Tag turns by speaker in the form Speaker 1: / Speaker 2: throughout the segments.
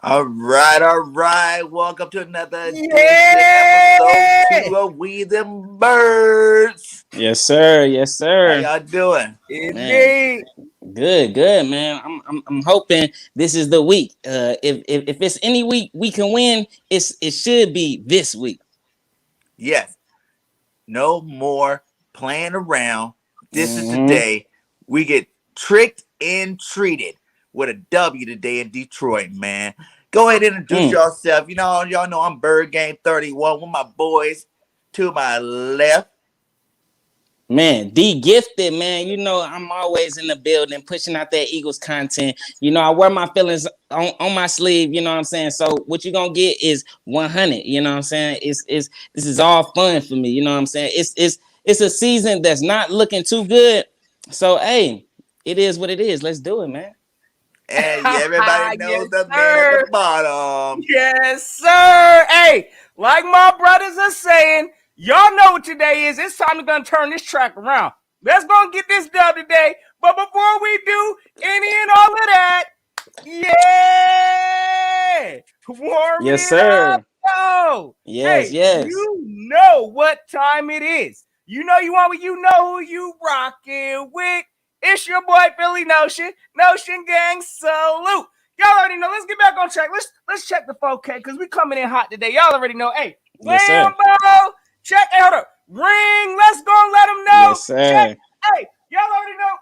Speaker 1: All right, all right. Welcome to another edition, episode
Speaker 2: Yeah,
Speaker 1: 2 of We Them Birds.
Speaker 3: Yes, sir. Yes,
Speaker 1: How
Speaker 3: sir.
Speaker 1: y'all doing?
Speaker 3: Man,
Speaker 2: indeed.
Speaker 3: good, man. I'm hoping this is the week. If it's any week we can win, it should be this week.
Speaker 1: Yes, no more playing around. This is the
Speaker 3: hmm
Speaker 1: day we get tricked and treated with a W today in Detroit, man. Go ahead and introduce
Speaker 3: Mm.
Speaker 1: yourself. Y'all know I'm BIRDGANG 31 with my boys to my left.
Speaker 3: Man, D gifted, man. I'm always in the building pushing out that Eagles content. I wear my feelings on my sleeve, you know what I'm saying? So what you're gonna get is 100, you know what I'm saying? It's this is all fun for me, you know what I'm saying? It's a season that's not looking too good. So hey, it is what it is. Let's do it, man.
Speaker 1: And yeah, everybody
Speaker 2: Yes,
Speaker 1: knows the man at the
Speaker 2: sir.
Speaker 1: bottom.
Speaker 2: Yes, sir. Hey, like my brothers are saying, y'all know what today is. It's time to gonna turn this track around. Let's go get this done today. But before we do any and all of that, yeah, warming
Speaker 3: Yes,
Speaker 2: it up.
Speaker 3: sir.
Speaker 2: Oh,
Speaker 3: Yes,
Speaker 2: hey,
Speaker 3: yes.
Speaker 2: you know what time it is. You know you want, you know who you rocking with. It's your boy Philly Notion Gang. Salute. Y'all already know. Let's get back on track. Let's check the 4K because we coming in hot today. Y'all already know. Hey,
Speaker 3: Yes, sir.
Speaker 2: Lambo, check. Hey, hold up. Ring. Let's go and let them know.
Speaker 3: Yes,
Speaker 2: Check.
Speaker 3: sir.
Speaker 2: Hey, y'all already know.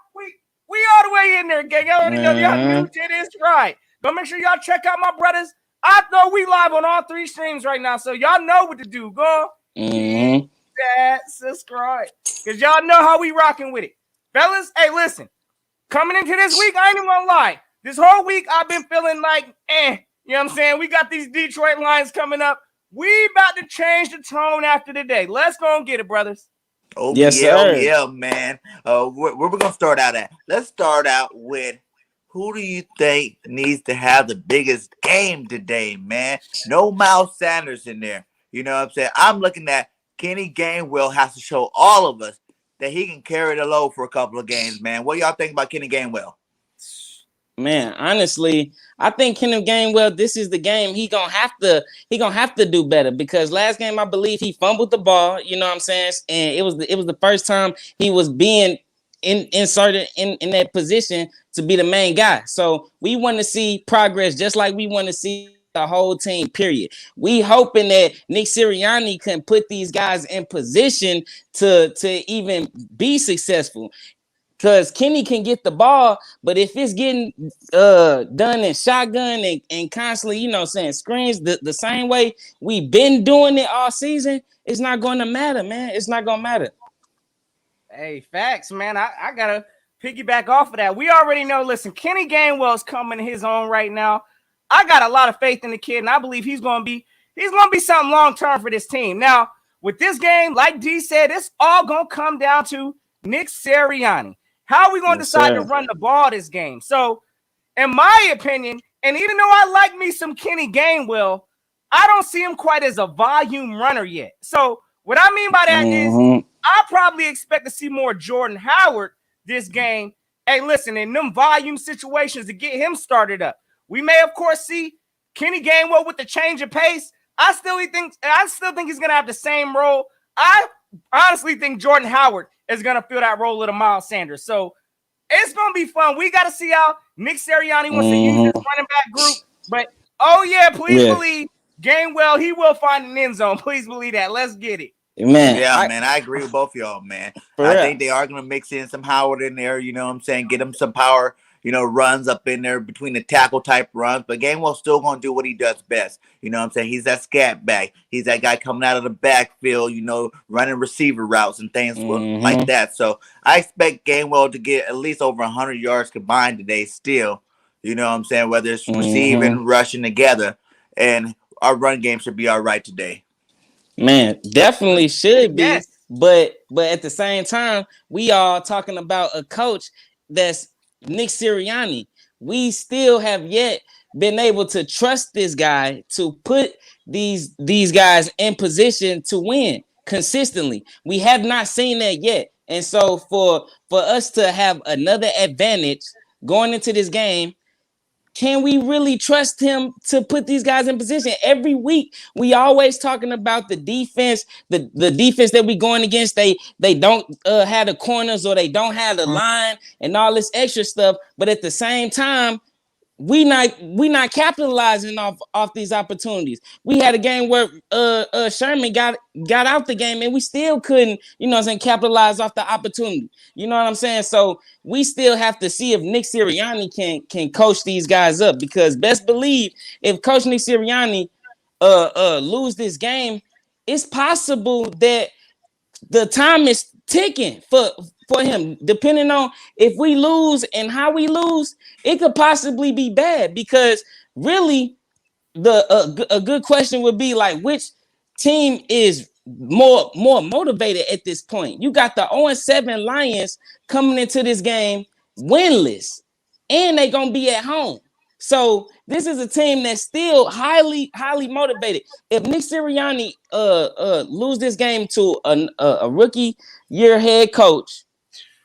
Speaker 2: We all the way in there, gang. Y'all already know. Y'all new
Speaker 3: Uh-huh.
Speaker 2: to this, right? Go make sure y'all check out my brothers. I know we live on all three streams right now, so y'all know what to do. Go hit
Speaker 3: hmm
Speaker 2: that subscribe because y'all know how we rocking with it, fellas. Hey, listen. Coming into this week, I ain't even gonna lie. This whole week, I've been feeling like, you know what I'm saying? We got these Detroit Lions coming up. We about to change the tone after the day. Let's go and get it, brothers.
Speaker 3: Yes,
Speaker 1: Oh
Speaker 3: sir.
Speaker 1: yeah, man. Where we gonna start out at? Let's start out with who do you think needs to have the biggest game today, man? No Miles Sanders in there. You know what I'm saying? I'm looking at Kenny Gainwell has to show all of us that he can carry the load for a couple of games, man. What y'all think about Kenny Gainwell?
Speaker 3: Man, honestly, I think Kenneth Gainwell, this is the game he gonna have to do better because last game I believe he fumbled the ball, you know what I'm saying? And it was the first time he was being inserted in that position to be the main guy. So we want to see progress just like we want to see the whole team, period. We hoping that Nick Sirianni can put these guys in position to even be successful. Because Kenny can get the ball, but if it's getting done in shotgun and constantly, saying screens the same way we've been doing it all season, it's not going to matter, man. It's not going to matter.
Speaker 2: Hey, facts, man. I gotta piggyback off of that. We already know. Listen, Kenny Gainwell's coming his own right now. I got a lot of faith in the kid, and I believe he's gonna be something long term for this team. Now, with this game, like D said, it's all gonna come down to Nick Sirianni. How are we gonna
Speaker 3: Yes,
Speaker 2: decide to
Speaker 3: sir.
Speaker 2: run the ball this game? So, in my opinion, and even though I like me some Kenny Gainwell, I don't see him quite as a volume runner yet. So, what I mean by that is
Speaker 3: hmm
Speaker 2: I probably expect to see more Jordan Howard this game. Hey, listen, in them volume situations to get him started up. We may, of course, see Kenny Gainwell with the change of pace. I still think he's gonna have the same role. I honestly think Jordan Howard is gonna fill that role of the Miles Sanders. So it's gonna be fun. We got to see how Nick Sirianni wants to use this
Speaker 3: hmm
Speaker 2: running back group. But oh yeah, please
Speaker 3: Yeah,
Speaker 2: believe Gainwell, he will find an end zone. Please believe that. Let's get it.
Speaker 3: man.
Speaker 1: Yeah,
Speaker 3: I
Speaker 1: man, I agree with both y'all, man.
Speaker 3: For
Speaker 1: I
Speaker 3: real.
Speaker 1: think they are going to mix in some Howard in there, you know what I'm saying? Get him some power, runs up in there between the tackle type runs. But Gainwell's still going to do what he does best. You know what I'm saying? He's that scat back. He's that guy coming out of the backfield, running receiver routes and things like
Speaker 3: hmm
Speaker 1: that. So I expect Gainwell to get at least over 100 yards combined today still. You know what I'm saying? Whether it's
Speaker 3: hmm
Speaker 1: receiving, rushing together. And our run game should be all right today.
Speaker 3: Man, definitely should be,
Speaker 2: Yes.
Speaker 3: but at the same time, we are talking about a coach that's Nick Sirianni. We still have yet been able to trust this guy to put these guys in position to win consistently. We have not seen that yet. And so for us to have another advantage going into this game, can we really trust him to put these guys in position? Every week, we always talking about the defense, the defense that we going against. They don't have the corners or they don't have the line and all this extra stuff. But at the same time, we not capitalizing off these opportunities. We had a game where Sherman got out the game and we still couldn't, capitalize off the opportunity. You know what I'm saying? So we still have to see if Nick Sirianni can coach these guys up, because best believe if Coach Nick Sirianni lose this game, it's possible that the time is ticking for him. Depending on if we lose and how we lose, it could possibly be bad, because really a good question would be like, which team is more motivated at this point? You got the 0-7 Lions coming into this game winless, and they're gonna be at home. So this is a team that's still highly motivated. If Nick Sirianni lose this game to a rookie year head coach,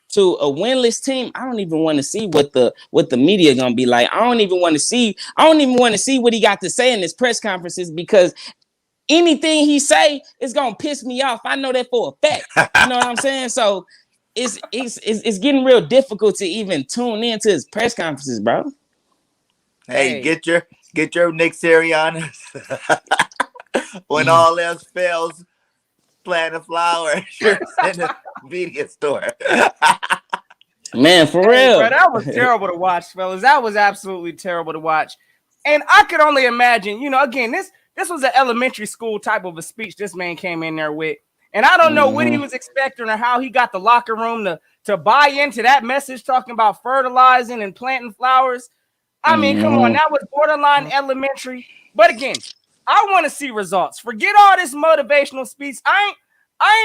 Speaker 3: to a winless team, I don't even want to see what the media gonna be like. I don't even want to see what he got to say in his press conferences, because anything he say is gonna piss me off. I know that for a fact. You know what I'm saying? So it's getting real difficult to even tune into his press conferences, bro.
Speaker 1: Hey, get your Nick Sirianni. When all else fails, plant a flower. You're in the media store.
Speaker 3: Man, for real.
Speaker 2: Bro, that was terrible to watch, fellas. That was absolutely terrible to watch. And I could only imagine, again, this was an elementary school type of a speech this man came in there with. And I don't know what he was expecting or how he got the locker room to buy into that message talking about fertilizing and planting flowers. I mean, come on, that was borderline elementary. But again, I want to see results. Forget all this motivational speech. I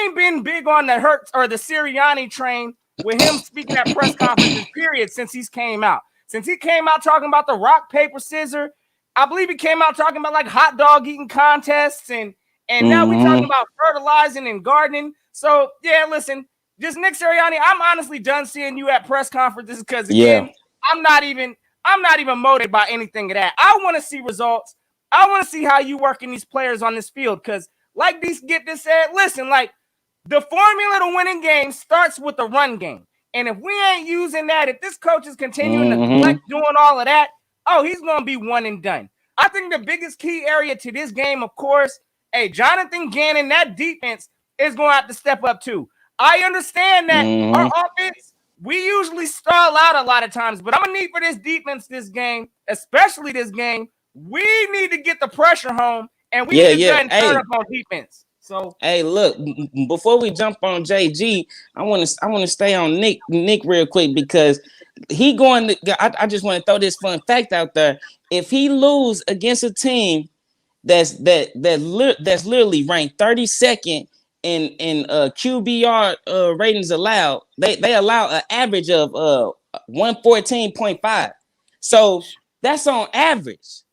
Speaker 2: ain't been big on the Hurts or the Sirianni train with him speaking at press conferences, period, since he came out. Since he came out talking about the rock, paper, scissors, I believe he came out talking about like hot dog eating contests, and now we talking about fertilizing and gardening. So, yeah, listen, just Nick Sirianni, I'm honestly done seeing you at press conferences because, again, I'm not even motivated by anything of that. I want to see results. I want to see how you working these players on this field, because like these get this said, listen, like the formula to winning games starts with the run game. And if we ain't using that, if this coach is continuing to neglect doing all of that, he's going to be one and done. I think the biggest key area to this game, of course, Jonathan Gannon, that defense is going to have to step up too. I understand that our offense, we usually stall out a lot of times, but I'm going to need for this defense this game, especially this game, we need to get the pressure home, and we need to turn up on defense. So,
Speaker 3: hey, look, before we jump on JG, I want to stay on Nick real quick, because he going to. I just want to throw this fun fact out there. If he lose against a team that's literally ranked 32nd in QBR ratings allowed, they allow an average of 114.5. So that's on average.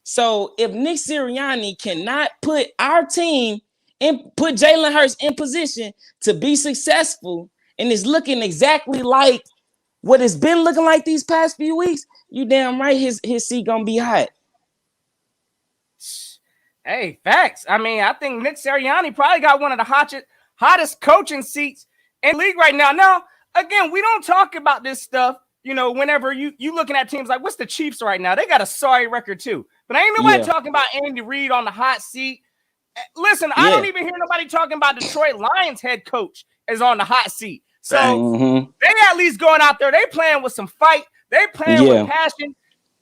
Speaker 3: So if Nick Sirianni cannot put our team and put Jalen Hurts in position to be successful, and it's looking exactly like what it's been looking like these past few weeks, you damn right his seat gonna be hot.
Speaker 2: Hey, facts. I mean, I think Nick Sirianni probably got one of the hottest coaching seats in the league right now. Now, again, we don't talk about this stuff, whenever you looking at teams like, what's the Chiefs right now? They got a sorry record too. But ain't nobody talking about Andy Reid on the hot seat. Listen, I don't even hear nobody talking about Detroit Lions head coach is on the hot seat. So they at least going out there. They playing with some fight. They playing with passion.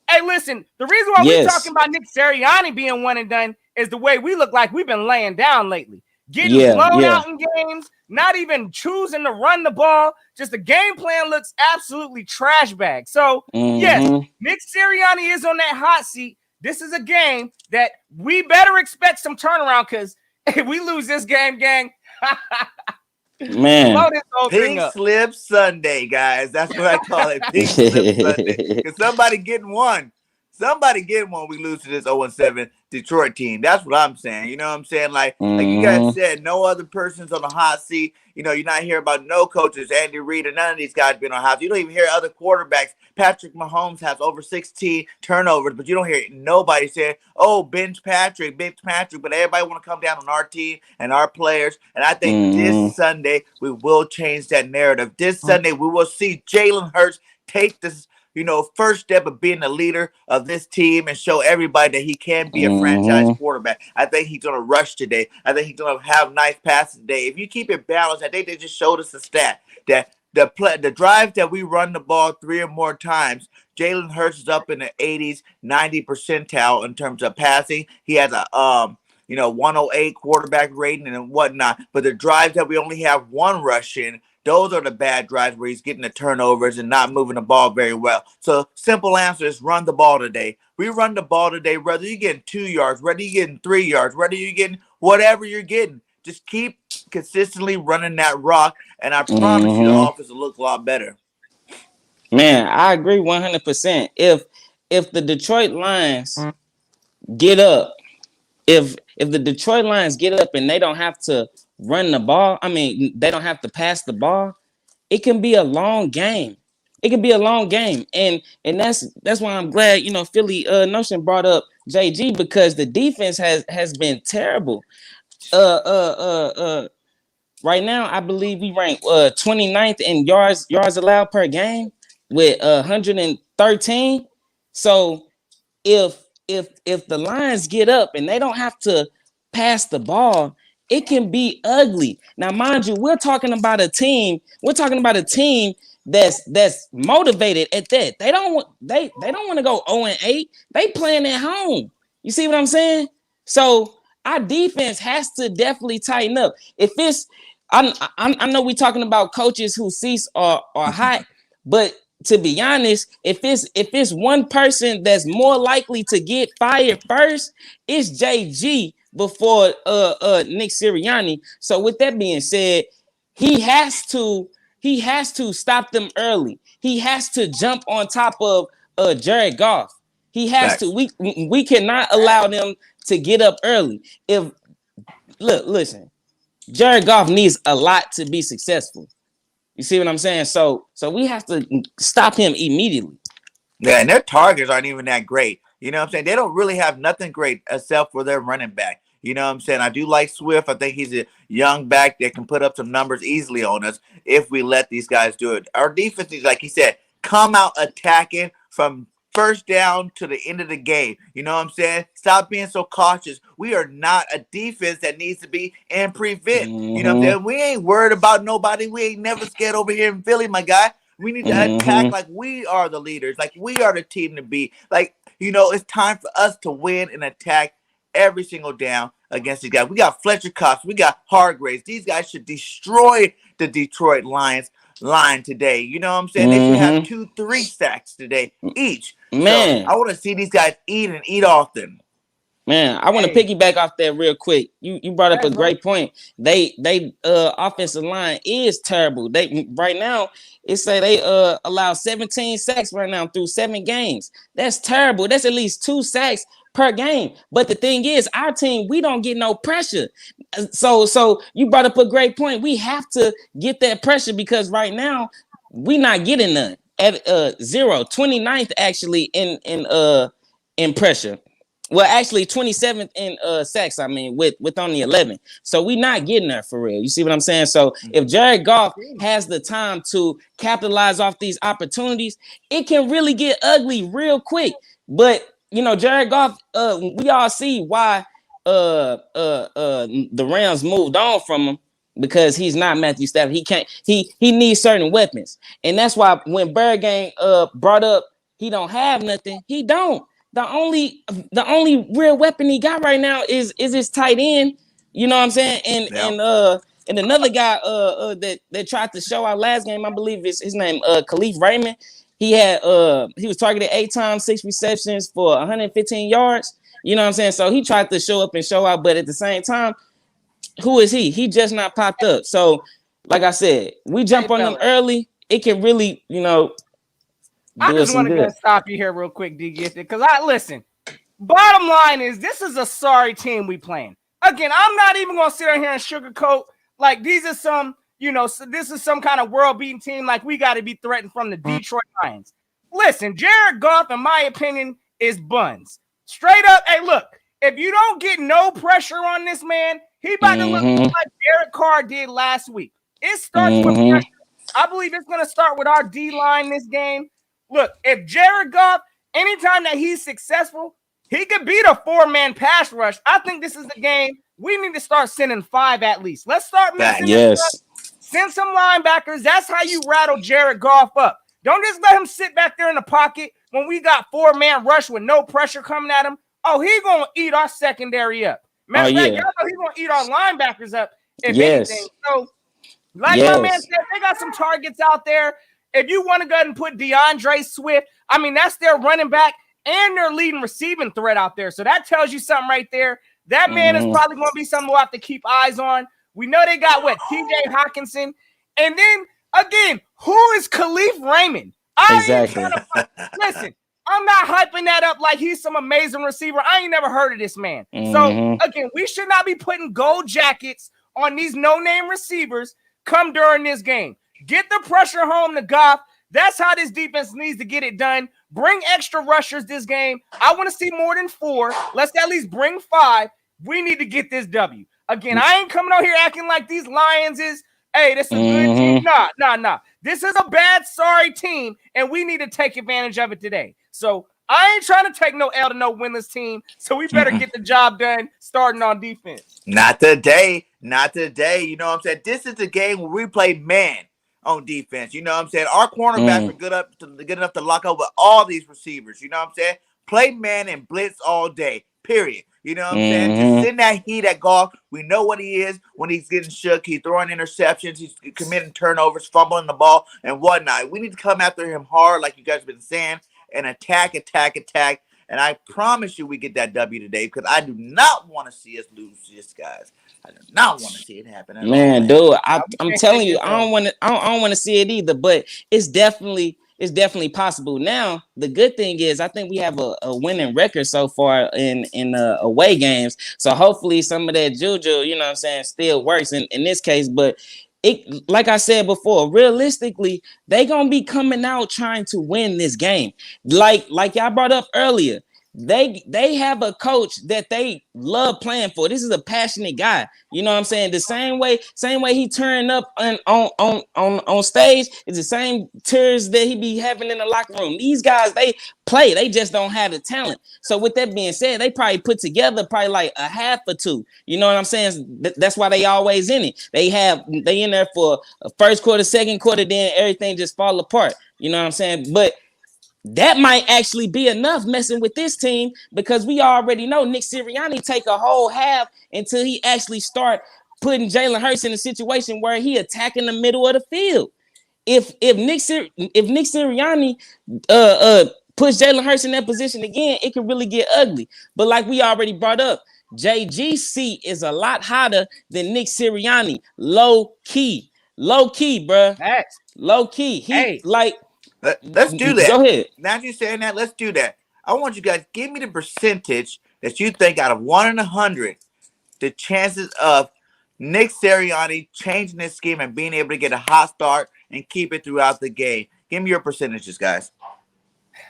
Speaker 2: Hey, listen, the reason why we're talking about Nick Sirianni being one and done is the way we look like we've been laying down lately. Getting blown out in games, not even choosing to run the ball. Just the game plan looks absolutely trash bag. So, yes, Nick Sirianni is on that hot seat. This is a game that we better expect some turnaround, because if we lose this game, gang,
Speaker 3: man,
Speaker 1: Pink Slip Sunday, guys. That's what I call it. Pink Slip Sunday. Because somebody getting one. somebody get one. We lose to this 0-7 Detroit team. That's what I'm saying. You know what I'm saying? Like you guys said, no other person's on the hot seat. You know, you're not hearing about no coaches, Andy Reid, or none of these guys being on hot seat. You don't even hear other quarterbacks. Patrick Mahomes has over 16 turnovers, but you don't hear nobody saying, "Oh, bench Patrick." But everybody want to come down on our team and our players. And I think this Sunday we will change that narrative. This Sunday we will see Jalen Hurts take this, first step of being the leader of this team and show everybody that he can be a franchise quarterback. I think he's going to rush today. I think he's going to have nice passes today. If you keep it balanced, I think they just showed us a stat that the drive that we run the ball 3 or more times, Jalen Hurts is up in the 80s, 90 percentile in terms of passing. He has a 108 quarterback rating and whatnot. But the drives that we only have one rush in, those are the bad drives where he's getting the turnovers and not moving the ball very well. So simple answer is run the ball today. We run the ball today, whether you're getting 2 yards, whether you're getting 3 yards, whether you're getting whatever you're getting. Just keep consistently running that rock, and I promise you the offense will look a lot better.
Speaker 3: Man, I agree 100%. If the Detroit Lions get up, if the Detroit Lions get up and they don't have to run the ball, they don't have to pass the ball, it can be a long game. It can be a long game. And that's why I'm glad, Philly Notion brought up JG, because the defense has been terrible. Right now, I believe we rank 29th in yards allowed per game with 113. So if the Lions get up and they don't have to pass the ball, it can be ugly. Now, mind you, we're talking about a team that's motivated at that. They don't want to go 0-8. They playing at home. You see what I'm saying? So our defense has to definitely tighten up. If it's, I know we're talking about coaches whose seats are hot, but to be honest, if it's one person that's more likely to get fired first, it's JG before Nick Sirianni. So with that being said, he has to stop them early. He has to jump on top of Jared Goff. He has to. We cannot allow them to get up early. Listen, Jared Goff needs a lot to be successful. You see what I'm saying? So we have to stop him immediately.
Speaker 1: Yeah, and their targets aren't even that great. You know what I'm saying? They don't really have nothing great except for their running back. You know what I'm saying? I do like Swift. I think he's a young back that can put up some numbers easily on us if we let these guys do it. Our defense is, like he said, come out attacking from first down to the end of the game. You know what I'm saying? Stop being so cautious. We are not a defense that needs to be in prevent. You know what I'm saying? We ain't worried about nobody. We ain't never scared over here in Philly, my guy. We need to attack like we are the leaders, like we are the team to beat. Like, it's time for us to win and attack every single down against these guys. We got Fletcher Cox. We got Hargraves. These guys should destroy the Detroit Lions line today. You know what I'm saying? They should have 2-3 sacks today each.
Speaker 3: Man,
Speaker 1: so I want to see these guys eat and eat often.
Speaker 3: Man, I want to piggyback off that real quick. You brought up a great point. They offensive line is terrible. They right now it say they allow 17 sacks right now through 7 games. That's terrible. That's at least 2 sacks per game. But the thing is, our team, we don't get no pressure. So you brought up a great point. We have to get that pressure because right now we not getting none. At 29th actually in pressure. Well, actually 27th in sacks, with only 11. So we not getting there for real. You see what I'm saying? So if Jared Goff has the time to capitalize off these opportunities, it can really get ugly real quick. But Jared Goff, we all see why the Rams moved on from him, because he's not Matthew Stafford. He needs certain weapons. And that's why when BIRDGANG brought up he don't have nothing, he don't. The only real weapon he got right now is his tight end. You know what I'm saying? And another guy that tried to show our last game, I believe his name Khalif Raymond. He was targeted 8 times, 6 receptions for 115 yards. You know what I'm saying? So he tried to show up and show out, but at the same time, who is he? He just not popped up. So, like I said, we jump on them early. It can really,
Speaker 2: I
Speaker 3: doing
Speaker 2: just
Speaker 3: some
Speaker 2: want to go
Speaker 3: good.
Speaker 2: stop you here real quick, D Gifted, because I listen. Bottom line is, this is a sorry team we playing. Again, I'm not even gonna sit here and sugarcoat like these are some, so this is some kind of world-beating team. Like we got to be threatened from the Detroit Lions. Listen, Jared Goff, in my opinion, is buns. Straight up. Hey, look, if you don't get no pressure on this man, he about to look like Derek Carr did last week. It starts with pressure. I believe it's going to start with our D-line this game. Look, if Jared Goff, anytime that he's successful, he could beat a 4-man pass rush. I think this is the game we need to start sending 5 at least. Let's start mixing this up. Send some linebackers. That's how you rattle Jared Goff up. Don't just let him sit back there in the pocket when we got 4-man rush with no pressure coming at him. Oh, he's going to eat our secondary up. Matter of fact, y'all know he's going to eat our linebackers up, if anything. So, like my man said, they got some targets out there. If you want to go ahead and put DeAndre Swift, I mean, that's their running back and their leading receiving threat out there. So that tells you something right there. That man is probably going to be something we'll have to keep eyes on. We know they got, TJ Hawkinson. And then, again, who is Khalif Raymond? Listen, I'm not hyping that up like he's some amazing receiver. I ain't never heard of this man. So, again, we should not be putting gold jackets on these no-name receivers come during this game. Get the pressure home to Goff. That's how this defense needs to get it done. Bring extra rushers this game. I want to see more than 4. Let's at least bring 5. We need to get this W. Again, I ain't coming out here acting like these Lions is, hey, this is a good team. Nah. This is a bad, sorry team, and we need to take advantage of it today. So I ain't trying to take no L to no winless team, so we better get the job done starting on defense.
Speaker 1: Not today. Not today. You know what I'm saying? This is the game where we play man on defense. You know what I'm saying? Our cornerbacks are good enough to lock up with all these receivers. You know what I'm saying? Play man and blitz all day, period. You know what I'm saying? Just send that heat at Goff. We know what he is when he's getting shook. He's throwing interceptions. He's committing turnovers, fumbling the ball, and whatnot. We need to come after him hard, like you guys have been saying, and attack. And I promise you we get that W today, because I do not want to see us lose this, guys. I do not want to see it happen.
Speaker 3: Dude, I'm telling you, I don't want to see it either, but it's definitely possible. Now, the good thing is I think we have a winning record so far in away games. So hopefully some of that juju, you know what I'm saying, still works in this case. But it, like I said before, realistically, they gonna be coming out trying to win this game. Like y'all brought up earlier. They have a coach that they love playing for. This is a passionate guy. You know what I'm saying? The same way he turned up on stage is the same tears that he be having in the locker room. These guys, they play. They just don't have the talent. So with that being said, they probably put together like a half or 2. You know what I'm saying? That's why they always in it. They in there for a first quarter, second quarter, then everything just fall apart. You know what I'm saying? But that might actually be enough messing with this team, because we already know Nick Sirianni take a whole half until he actually start putting Jalen Hurts in a situation where he attacking the middle of the field. If Nick Sirianni puts Jalen Hurts in that position again, it could really get ugly. But like we already brought up, JGC is a lot hotter than Nick Sirianni. Low key, bro. Low key.
Speaker 1: Let's do that.
Speaker 3: Go ahead.
Speaker 1: Now you're saying that, let's do that. I want you guys, give me the percentage that you think out of 1 in 100, the chances of Nick Sirianni changing his scheme and being able to get a hot start and keep it throughout the game. Give me your percentages, guys.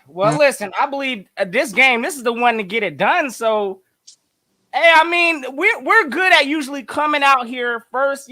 Speaker 2: Well, listen, I believe this game, this is the one to get it done. So, hey, I mean, we're good at usually coming out here first,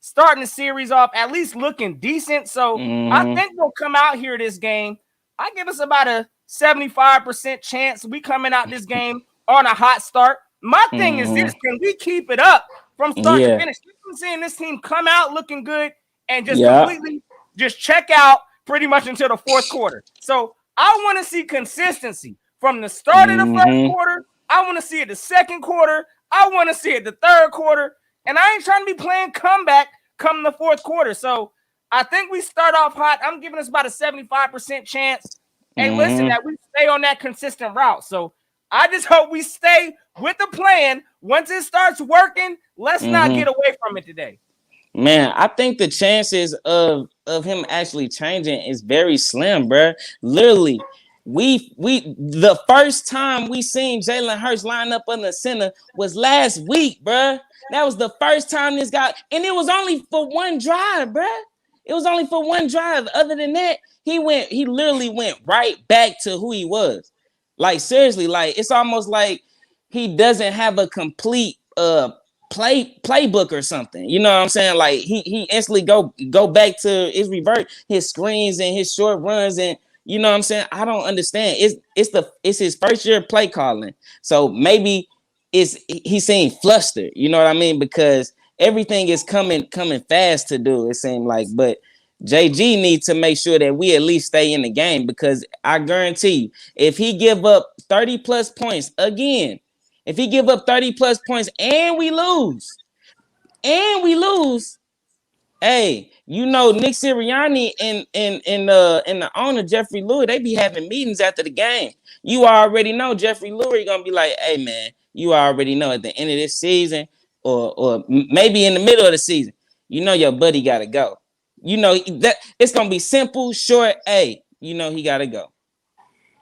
Speaker 2: starting the series off, at least looking decent. So I think we'll come out here this game. I give us about a 75% chance we coming out this game on a hot start. My thing is this: can we keep it up from start to finish? I'm seeing this team come out looking good and just completely just check out pretty much until the fourth quarter. So I want to see consistency from the start of the first quarter. I want to see it the second quarter. I want to see it the third quarter. And I ain't trying to be playing comeback come the fourth quarter. So I think we start off hot. I'm giving us about a 75% chance. Hey, listen, that we stay on that consistent route. So I just hope we stay with the plan. Once it starts working, let's not get away from it today.
Speaker 3: Man, I think the chances of him actually changing is very slim, bro. Literally, we the first time we seen Jalen Hurts line up on the center was last week, bro. That was the first time this guy, and it was only for one drive, bro. It was only for one drive. Other than that, he literally went right back to who he was. Like seriously, like it's almost like he doesn't have a complete playbook or something. You know what I'm saying? Like he instantly go back to his screens and his short runs, and you know what I'm saying? I don't understand. It's his first year play calling. So maybe he's saying flustered, you know what I mean? Because everything is coming fast to do, it seemed like. But JG needs to make sure that we at least stay in the game, because I guarantee you, if he give up 30 plus points again, if he give up 30 plus points and we lose, hey, you know Nick Sirianni and the owner Jeffrey Lurie, they be having meetings after the game. You already know Jeffrey Lurie gonna be like, hey man, you already know at the end of this season, or maybe in the middle of the season, you know your buddy gotta go. You know that it's gonna be simple, short. Hey, you know he gotta go.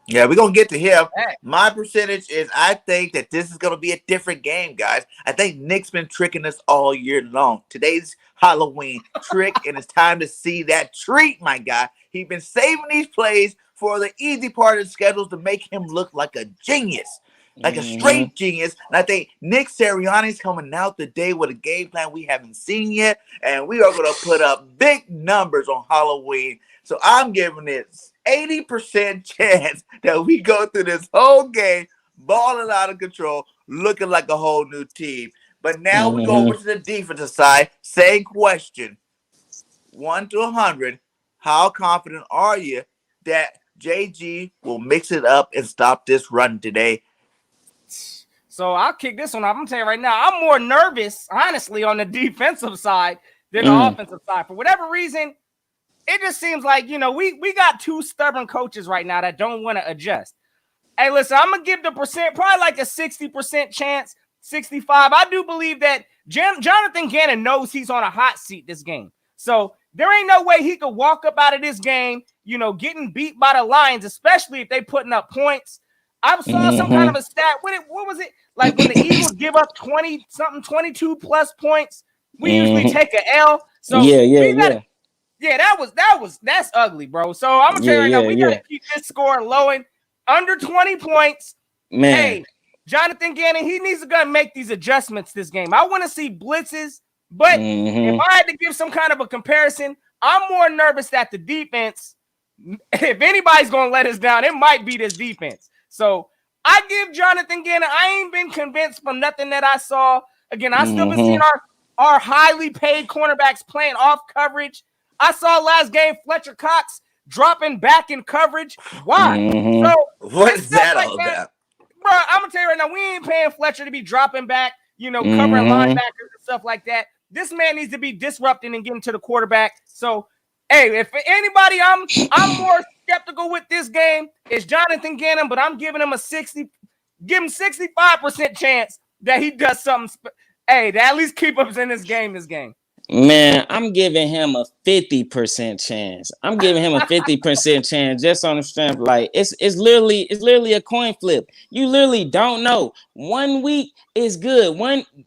Speaker 1: Yeah, we're going to get to him. My percentage is I think that this is going to be a different game, guys. I think Nick's been tricking us all year long. Today's Halloween trick, and it's time to see that treat, my guy. He's been saving these plays for the easy part of the schedules to make him look like a genius, like a straight genius. And I think Nick Sirianni's coming out today with a game plan we haven't seen yet, and we are going to put up big numbers on Halloween. So I'm giving it 80% chance that we go through this whole game balling out of control, looking like a whole new team. But now we go over to the defensive side. Same question. 1 to 100. How confident are you that JG will mix it up and stop this run today?
Speaker 2: So I'll kick this one off. I'm going to tell you right now, I'm more nervous, honestly, on the defensive side than the offensive side. For whatever reason, it just seems like, you know, we got two stubborn coaches right now that don't want to adjust. Hey, listen, I'm going to give the percent probably like a 60% chance, 65. I do believe that Jonathan Gannon knows he's on a hot seat this game. So there ain't no way he could walk up out of this game, you know, getting beat by the Lions, especially if they putting up points. I saw some kind of a stat. What was it? Like when the Eagles give up 20-something, 22 plus points, we usually take an L. So yeah, that's ugly, bro. So I'm gonna tell you right now, we gotta keep this score low and under 20 points. Man. Hey, Jonathan Gannon, he needs to go and make these adjustments this game. I want to see blitzes, but if I had to give some kind of a comparison, I'm more nervous that the defense, if anybody's gonna let us down, it might be this defense. So I give Jonathan Gannon, I ain't been convinced from nothing that I saw. Again, I still been seeing our highly paid cornerbacks playing off coverage. I saw last game Fletcher Cox dropping back in coverage. Why? So
Speaker 1: what is that all about?
Speaker 2: Bro, I'm going to tell you right now, we ain't paying Fletcher to be dropping back, you know, covering linebackers and stuff like that. This man needs to be disrupting and getting to the quarterback. So, hey, if anybody I'm more skeptical with this game is Jonathan Gannon, but I'm giving him a 65% chance that he does something. Hey, to at least keep us in this game.
Speaker 3: Man, I'm giving him a 50% chance. I'm giving him a 50% chance just on the strength. Like it's literally a coin flip. You literally don't know. 1 week is good.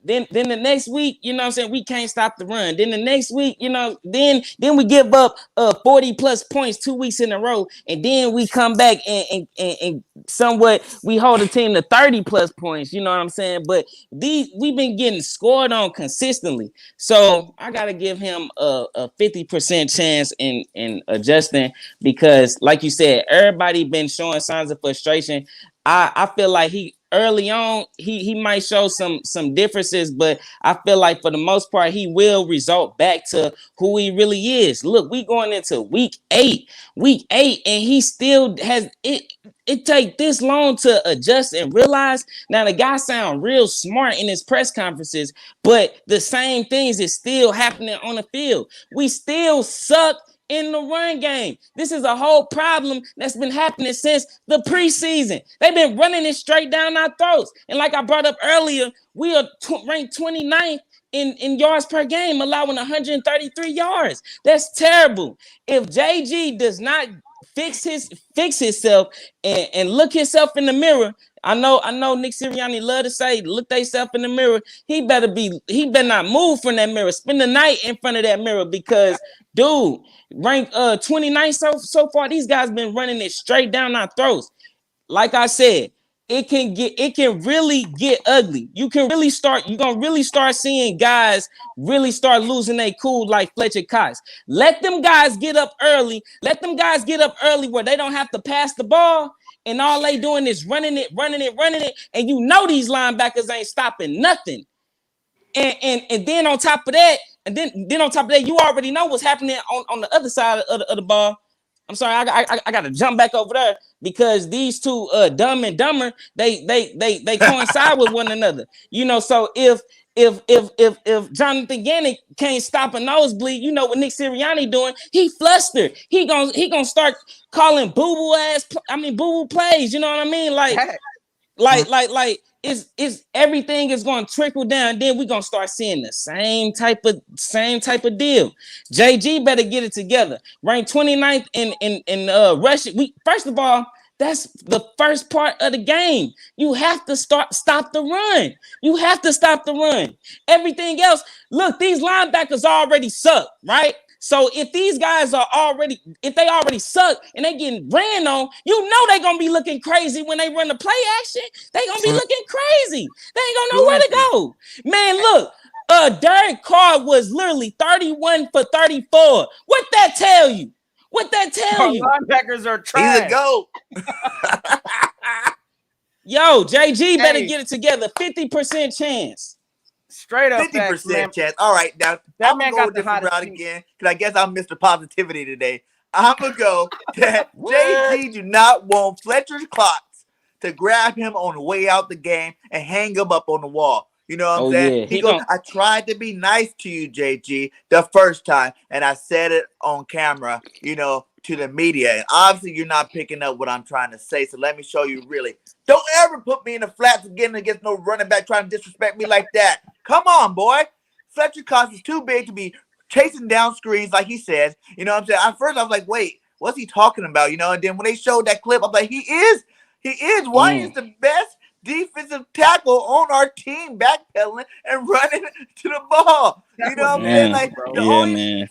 Speaker 3: Then the next week, you know what I'm saying, we can't stop the run. Then the next week, you know, then we give up 40 plus points 2 weeks in a row, and then we come back and somewhat we hold the team to 30 plus points. You know what I'm saying? But we've been getting scored on consistently. So I gotta give him a 50% chance in adjusting, because like you said, everybody been showing signs of frustration. I feel like early on he might show some differences, but I feel like for the most part he will result back to who he really is. Look, we going into week eight, and he still has it. It take this long to adjust and realize. Now the guy sound real smart in his press conferences, but the same things is still happening on the field. We still suck in the run game. This is a whole problem that's been happening since the preseason. They've been running it straight down our throats. And like I brought up earlier, we are ranked 29th in yards per game, allowing 133 yards. That's terrible. If JG does not fix himself and look himself in the mirror, I know Nick Sirianni love to say look theyself in the mirror. He better not move from that mirror. Spend the night in front of that mirror because dude, ranked 29th so far. These guys been running it straight down our throats. Like I said, it can really get ugly. You're gonna really start seeing guys really start losing their cool like Fletcher Cox. Let them guys get up early. Where they don't have to pass the ball. And all they doing is running it. And you know these linebackers ain't stopping nothing. And then on top of that, you already know what's happening on the other side of the ball. I'm sorry, I got to jump back over there because these two, Dumb and Dumber, they coincide with one another. You know, so if Jonathan Gannon can't stop a nosebleed, you know what Nick Sirianni doing? He flustered. He gonna start calling boo-boo plays. You know what I mean? Like it's everything is going to trickle down. Then we're gonna start seeing the same type of deal. JG better get it together. Ranked 29th in rushing. First of all, that's the first part of the game. You have to stop the run. You have to stop the run. Everything else, look, these linebackers already suck, right? So if these guys already suck and they getting ran on, you know they're gonna be looking crazy when they run the play action. They gonna be looking crazy. They ain't gonna know where to go. Man, look, Derek Carr was literally 31 for 34. What that tell you?
Speaker 2: Linebackers are trash.
Speaker 1: He's a GOAT.
Speaker 3: Yo, JG better get it together. 50% chance.
Speaker 2: Straight up
Speaker 1: 50% chance. All right, now I'm gonna go a different route again because I guess I'm Mr. Positivity today. I'm gonna go that JG do not want Fletcher Cox to grab him on the way out the game and hang him up on the wall. You know what I'm saying?
Speaker 3: Yeah.
Speaker 1: I tried to be nice to you, JG, the first time, and I said it on camera, you know, to the media. And obviously, you're not picking up what I'm trying to say. So let me show you really. Don't ever put me in the flats again against no running back trying to disrespect me like that. Come on, boy. Fletcher Cox is too big to be chasing down screens like he says. You know what I'm saying? At first, I was like, wait, what's he talking about? You know, and then when they showed that clip, I'm like, he is. Why is the best defensive tackle on our team backpedaling and running to the ball? You know what I'm saying? Like the only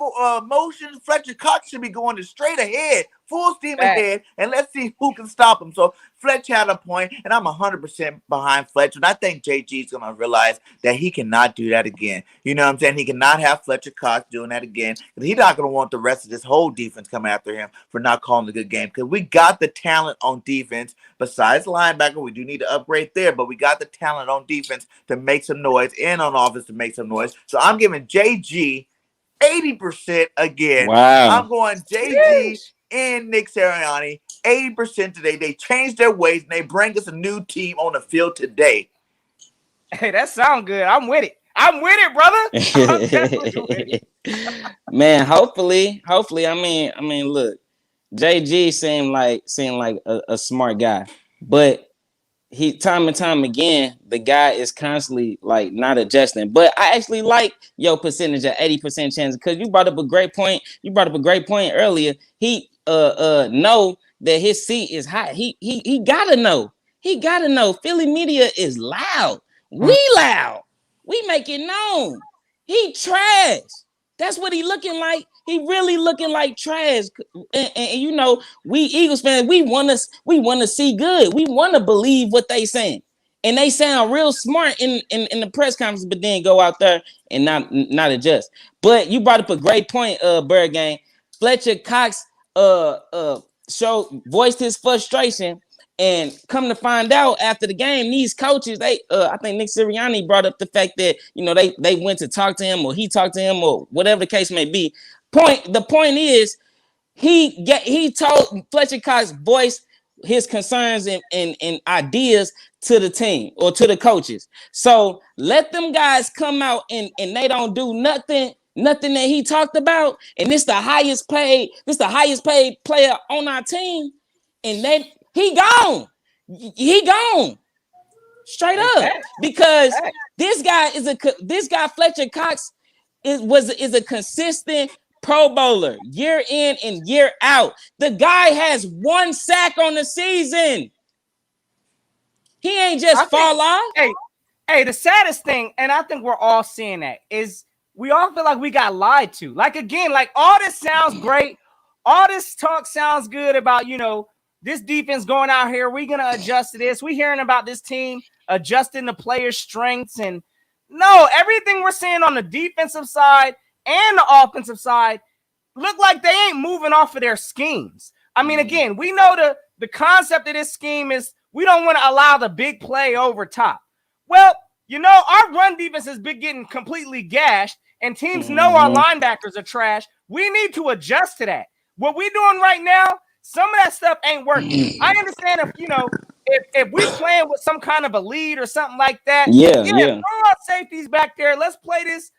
Speaker 1: motion Fletcher Cox should be going to straight ahead, full steam ahead, and let's see who can stop him. So Fletch had a point, and I'm 100% behind Fletcher. And I think JG's going to realize that he cannot do that again. You know what I'm saying? He cannot have Fletcher Cox doing that again. Because he's not going to want the rest of this whole defense coming after him for not calling a good game. Because we got the talent on defense. Besides linebacker, we do need to upgrade there. But we got the talent on defense to make some noise and on offense to make some noise. So I'm giving JG 80% again.
Speaker 3: Wow.
Speaker 1: I'm going JG and Nick Sirianni 80% today. They changed their ways and they bring us a new team on the field today.
Speaker 2: Hey, that sounds good. I'm with it. I'm with it, brother. I'm definitely with it.
Speaker 3: Man, hopefully. I mean, look, JG seemed like a smart guy, but he time and time again, the guy is constantly like not adjusting. But I actually like your percentage of 80% chance because you brought up a great point. You brought up a great point earlier. He know that his seat is hot. He gotta know. He gotta know. Philly media is loud. We loud. We make it known. He trash. That's what he looking like. He really looking like trash. And you know, we Eagles fans, we want to see good. We want to believe what they saying. And they sound real smart in the press conference, but then go out there and not adjust. But you brought up a great point, BIRDGANG. Fletcher Cox voiced his frustration. And come to find out after the game, these coaches, I think Nick Sirianni brought up the fact that, you know, they went to talk to him or he talked to him or whatever the case may be. The point is he told Fletcher Cox voice his concerns and ideas to the team or to the coaches. So let them guys come out and they don't do nothing that he talked about. And this the highest paid player on our team. And he gone. straight
Speaker 2: Hey,
Speaker 3: up,
Speaker 2: facts.
Speaker 3: because
Speaker 2: Facts.
Speaker 3: this guy Fletcher Cox is a consistent Pro Bowler year in and year out. The guy has 1 sack on the season. He ain't just fall off.
Speaker 2: Hey, the saddest thing, and I think we're all seeing that, is we all feel like we got lied to. Like, again, like, all this sounds great. All this talk sounds good about, this defense going out here. We're going to adjust to this. We're hearing about this team adjusting the players' strengths. And no, everything we're seeing on the defensive side and the offensive side look like they ain't moving off of their schemes. I mean, again, we know the concept of this scheme is we don't want to allow the big play over top. Well, our run defense has been getting completely gashed, and teams know our linebackers are trash. We need to adjust to that. What we're doing right now, some of that stuff ain't working. I understand if we playing with some kind of a lead or something like that.
Speaker 3: Yeah.
Speaker 2: Throw our safeties back there. Let's play this,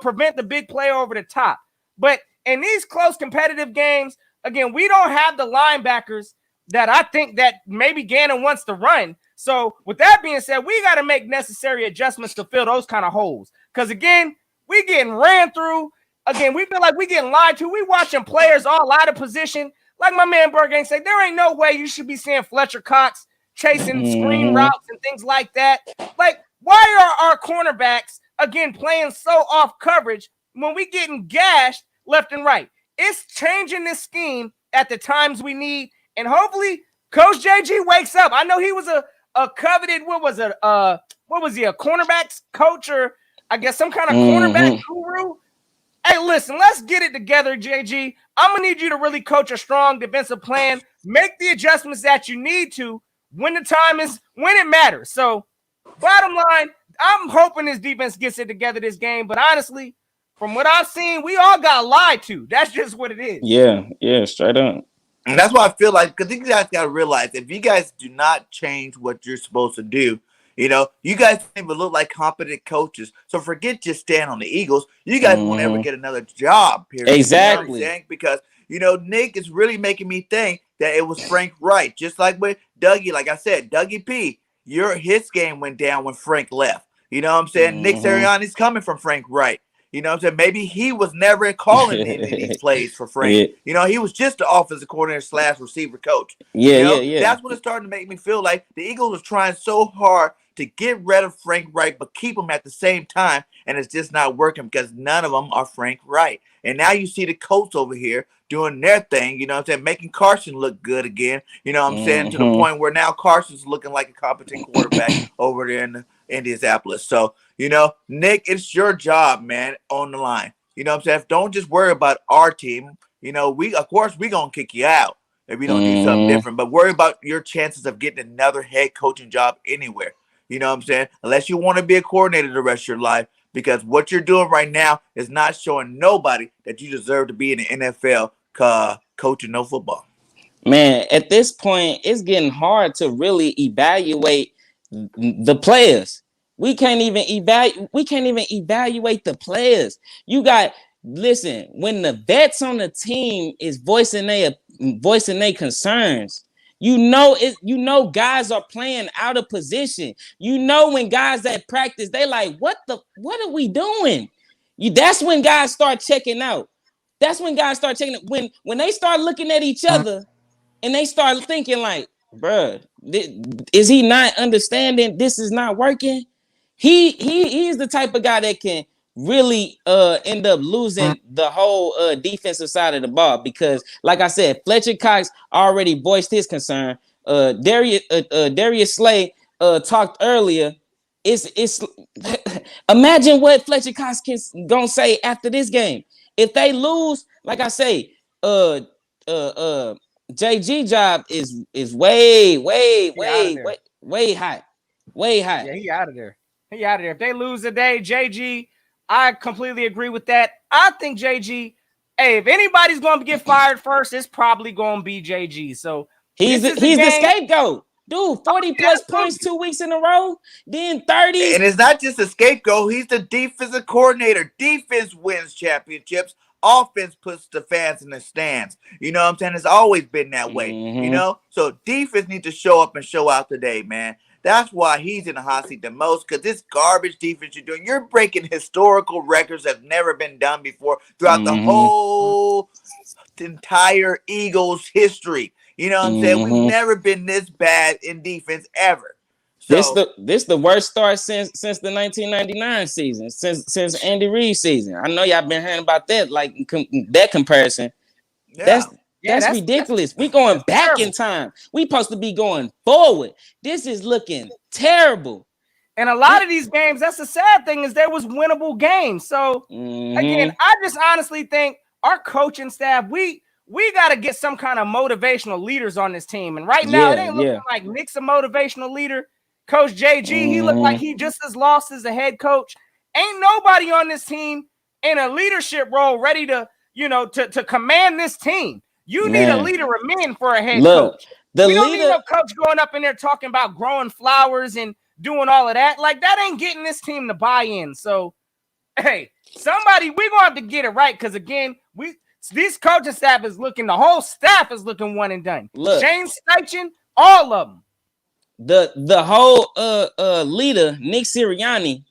Speaker 2: prevent the big play over the top. But in these close competitive games, again, we don't have the linebackers that I think that maybe Gannon wants to run. So with that being said, we got to make necessary adjustments to fill those kind of holes. Because, again, we getting ran through. Again, we feel like we getting lied to. We watching players all out of position. Like my man BIRDGANG said, there ain't no way you should be seeing Fletcher Cox chasing screen routes and things like that. Like, why are our cornerbacks, again, playing so off coverage when we getting gashed left and right? It's changing this scheme at the times we need. And hopefully Coach JG wakes up. I know he was a coveted, what was he, a cornerbacks coach, or I guess some kind of cornerback guru? Hey, listen, let's get it together, JG. I'm going to need you to really coach a strong defensive plan. Make the adjustments that you need to when the time is, when it matters. So, bottom line, I'm hoping this defense gets it together this game. But honestly, from what I've seen, we all got lied to. That's just what it is.
Speaker 3: Yeah, straight up.
Speaker 1: And that's why I feel like, because you guys got to realize, if you guys do not change what you're supposed to do, you guys don't even look like competent coaches. So forget just staying on the Eagles. You guys won't ever get another job, period.
Speaker 3: Exactly.
Speaker 1: You know because, Nick is really making me think that it was Frank Wright. Just like with Dougie, like I said, Dougie P, his game went down when Frank left. You know what I'm saying? Nick Sirianni's coming from Frank Wright. You know what I'm saying? Maybe he was never calling any of these plays for Frank. He was just the offensive coordinator / receiver coach.
Speaker 3: Yeah.
Speaker 1: That's what it's starting to make me feel like the Eagles was trying so hard to get rid of Frank Wright, but keep him at the same time. And it's just not working because none of them are Frank Wright. And now you see the Colts over here doing their thing, making Carson look good again. To the point where now Carson's looking like a competent quarterback over there in Indianapolis. So, Nick, it's your job, man, on the line. Don't just worry about our team. We're going to kick you out if we don't do something different. But worry about your chances of getting another head coaching job anywhere. Unless you want to be a coordinator the rest of your life, because what you're doing right now is not showing nobody that you deserve to be in the NFL coaching no football.
Speaker 3: Man, at this point, it's getting hard to really evaluate the players. We can't even evaluate the players. Listen, when the vets on the team is voicing their concerns, guys are playing out of position. When guys at practice, they like, what are we doing? That's when guys start checking out. When they start looking at each other and they start thinking like, bruh, is he not understanding this is not working? He is the type of guy that can really end up losing the whole defensive side of the ball, because like I said, Fletcher Cox already voiced his concern. Darius Slay talked earlier. It's imagine what Fletcher Cox gonna say after this game. If they lose, like I say, JG job is way high.
Speaker 2: Yeah, he out of there. If they lose today, JG, I completely agree with that. I think JG, if anybody's going to get fired first, it's probably going to be JG. So
Speaker 3: he's the scapegoat. Dude, 40 plus points 2 weeks in a row, then 30.
Speaker 1: And it's not just a scapegoat. He's the defensive coordinator. Defense wins championships. Offense puts the fans in the stands. You know what I'm saying? It's always been that way. So defense needs to show up and show out today, man. That's why he's in the hot seat the most, because this garbage defense you're doing, you're breaking historical records that have never been done before throughout the whole entire Eagles history. You know what I'm saying? We've never been this bad in defense ever. So
Speaker 3: This the worst start since the 1999 season, since Andy Reid season. I know y'all been hearing about that, like that comparison.
Speaker 1: yeah.
Speaker 3: That's ridiculous. We going back in time. We supposed to be going forward. This is looking terrible.
Speaker 2: And a lot of these games, that's the sad thing, is there was winnable games. So again, I just honestly think our coaching staff, we got to get some kind of motivational leaders on this team. And right now, it ain't looking like Nick's a motivational leader. Coach JG, he looked like he just as lost as a head coach. Ain't nobody on this team in a leadership role ready to, to command this team. You need a leader of men for a head coach. We don't need no coach going up in there talking about growing flowers and doing all of that. Like, that ain't getting this team to buy in. So, hey, somebody, we're going to have to get it right, because, again, this coaching staff is looking, the whole staff is looking one and done.
Speaker 3: Look,
Speaker 2: Shane Steichen, all of them.
Speaker 3: The whole leader, Nick Sirianni,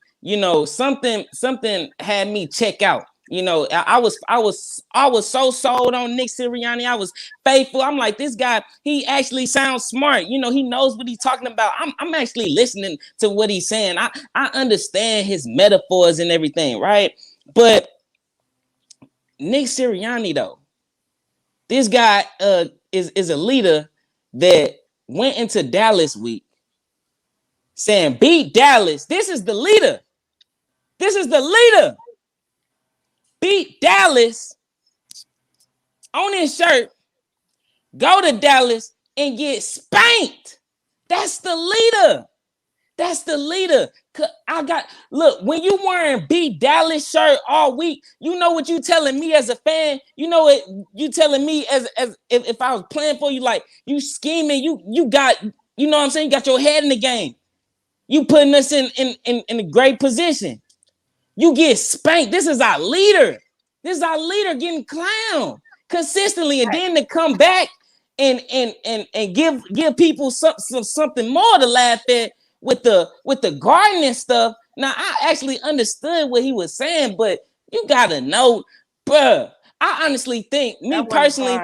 Speaker 3: something had me check out. I was so sold on Nick Sirianni. I was faithful. I'm like, this guy, he actually sounds smart. He knows what he's talking about. I'm actually listening to what he's saying. I understand his metaphors and everything, right? But Nick Sirianni, though, this guy is a leader that went into Dallas week saying, beat Dallas. This is the leader. Beat Dallas on his shirt, go to Dallas and get spanked. That's the leader. Look, when you wearing beat Dallas shirt all week, you know what you telling me as a fan? You know what you telling me as if I was playing for you, like you scheming, you got, you know what I'm saying? You got your head in the game. You putting us in a great position. You get spanked. This is our leader. Getting clowned consistently, and then to come back and give people something more to laugh at with the gardening stuff. Now, I actually understood what he was saying, but you gotta know, bruh. I honestly think, me personally,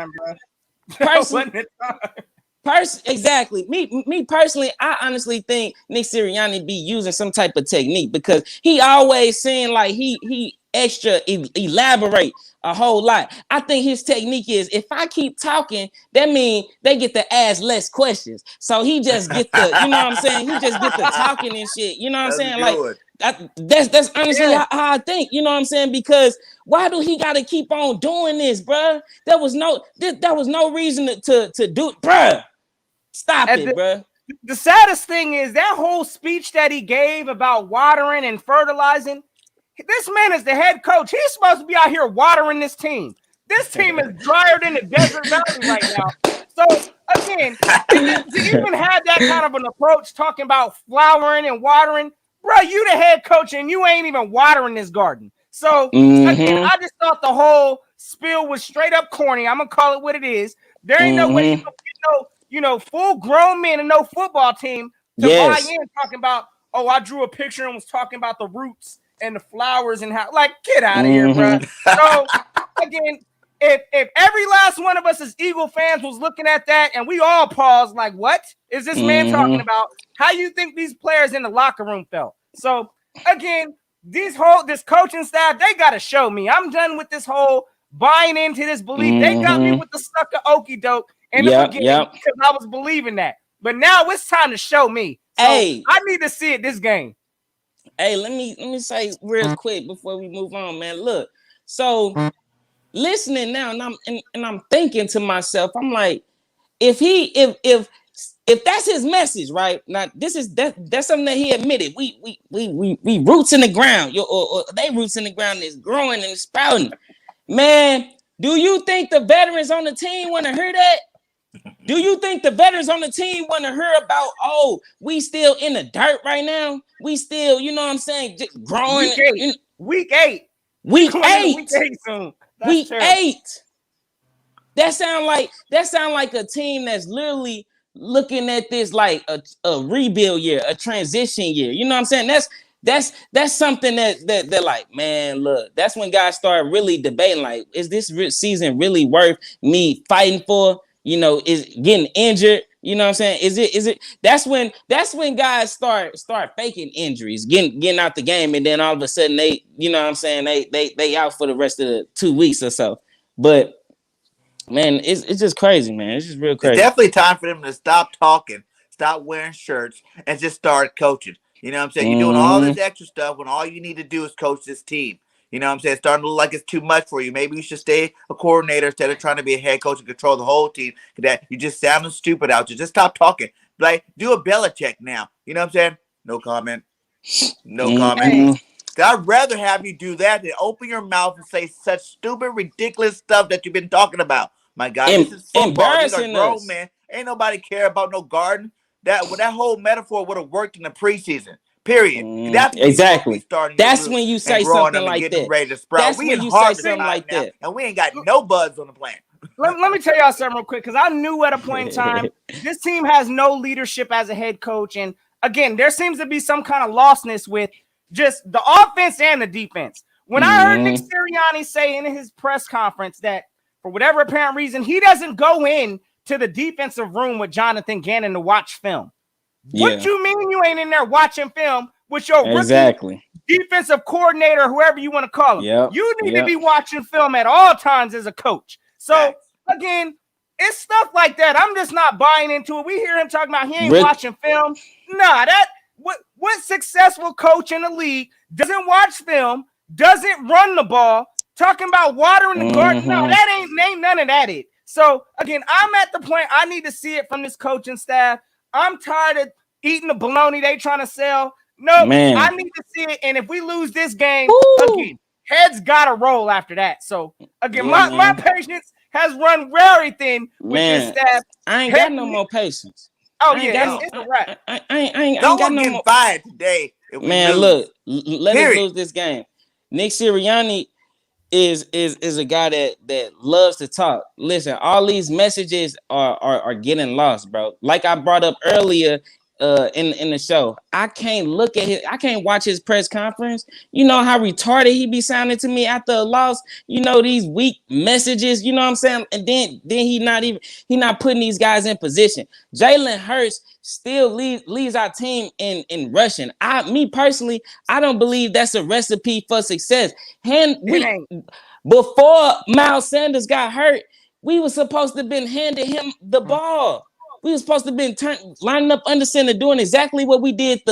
Speaker 3: exactly. Me personally, I honestly think Nick Sirianni be using some type of technique, because he always saying like he extra elaborate a whole lot. I think his technique is, if I keep talking, that means they get to ask less questions. So he just get the, you know what I'm saying? He just get the talking and shit. You know what I'm saying?
Speaker 1: Good.
Speaker 3: Like that's honestly how I think. You know what I'm saying? Because why do he got to keep on doing this, bruh? There was no reason to do it, bruh. Stop it, bruh.
Speaker 2: The saddest thing is that whole speech that he gave about watering and fertilizing. This man is the head coach. He's supposed to be out here watering this team. This team is drier than the desert valley right now. So, again, to even have that kind of an approach talking about flowering and watering, bro, you the head coach and you ain't even watering this garden. So, again, I just thought the whole spiel was straight up corny. I'm going to call it what it is. There ain't no way you get full grown men and no football team to buy in talking about, oh, I drew a picture and was talking about the roots and the flowers and how, like, get out of here, bro. So, again, if every last one of us as Eagle fans was looking at that and we all paused, like, what is this man talking about? How you think these players in the locker room felt? So, again, this coaching staff, they got to show me. I'm done with this whole buying into this belief. They got me with the sucker okie doke in the beginning because I was believing that. But now it's time to show me. So I need to see it this game.
Speaker 3: Hey, let me say real quick before we move on, man. Look, so listening now, and I'm thinking to myself, I'm like, if that's his message, right? Now, that's something that he admitted. We roots in the ground, or they roots in the ground is growing and sprouting. Man, do you think the veterans on the team want to hear that? Do you think the veterans on the team want to hear about, oh, we still in the dirt right now? We still, you know what I'm saying, just growing.
Speaker 2: Week eight.
Speaker 3: Week eight.
Speaker 2: Soon.
Speaker 3: Week 8. That sound like a team that's literally looking at this like a rebuild year, a transition year. You know what I'm saying? That's something that like, man, look, that's when guys start really debating, like, is this season really worth me fighting for? You know, is getting injured. You know what I'm saying? Is it? That's when guys start faking injuries, getting out the game, and then all of a sudden they, you know what I'm saying, they out for the rest of the 2 weeks or so. But man, it's just crazy, man. It's just real crazy.
Speaker 1: It's definitely time for them to stop talking, stop wearing shirts, and just start coaching. You know what I'm saying? You're doing all this extra stuff when all you need to do is coach this team. You know what I'm saying? It's starting to look like it's too much for you. Maybe you should stay a coordinator instead of trying to be a head coach and control the whole team. That you just sounding stupid out there. Just stop talking. Like, do a Belichick now. You know what I'm saying? No comment. No comment. I'd rather have you do that than open your mouth and say such stupid, ridiculous stuff that you've been talking about. My God, this is football. These are grown men. Ain't nobody care about no garden. That whole metaphor would have worked in the preseason. Period. That's
Speaker 3: exactly. That's when you say something like that.
Speaker 1: Ready to sprout.
Speaker 3: That's when you say something like that.
Speaker 1: And we ain't got no buds on the plant.
Speaker 2: Let me tell y'all something real quick, because I knew at a point in time this team has no leadership as a head coach. And again, there seems to be some kind of lostness with just the offense and the defense. When I heard Nick Sirianni say in his press conference that for whatever apparent reason, he doesn't go in to the defensive room with Jonathan Gannon to watch film. What you mean you ain't in there watching film with your rookie defensive coordinator, whoever you want to call him? You need to be watching film at all times as a coach. So, again, it's stuff like that. I'm just not buying into it. We hear him talking about he ain't watching film. Nah, what successful coach in the league doesn't watch film, doesn't run the ball, talking about watering the garden? No, that ain't none of that it. So, again, I'm at the point I need to see it from this coaching staff. I'm tired of eating the bologna they trying to sell. No, I need to see it. And if we lose this game, again, heads got to roll after that. So, again, my patience has run very thin with this staff.
Speaker 3: I ain't got no more patience.
Speaker 2: Oh, yeah, it's a wrap.
Speaker 3: I ain't got no more.
Speaker 1: Fired today.
Speaker 3: Man, look, let us lose this game. Nick Sirianni is a guy that loves to talk. Listen, all these messages are getting lost, bro. Like I brought up earlier in the show, I can't watch his press conference. You know how retarded he be sounding to me after a loss. You know, these weak messages, you know what I'm saying? And then he not putting these guys in position. Jalen Hurts still leads our team in rushing. Me personally, I don't believe that's a recipe for success. Before Miles Sanders got hurt, we were supposed to have been handing him the ball. We were supposed to have been lining up under center, doing exactly what we did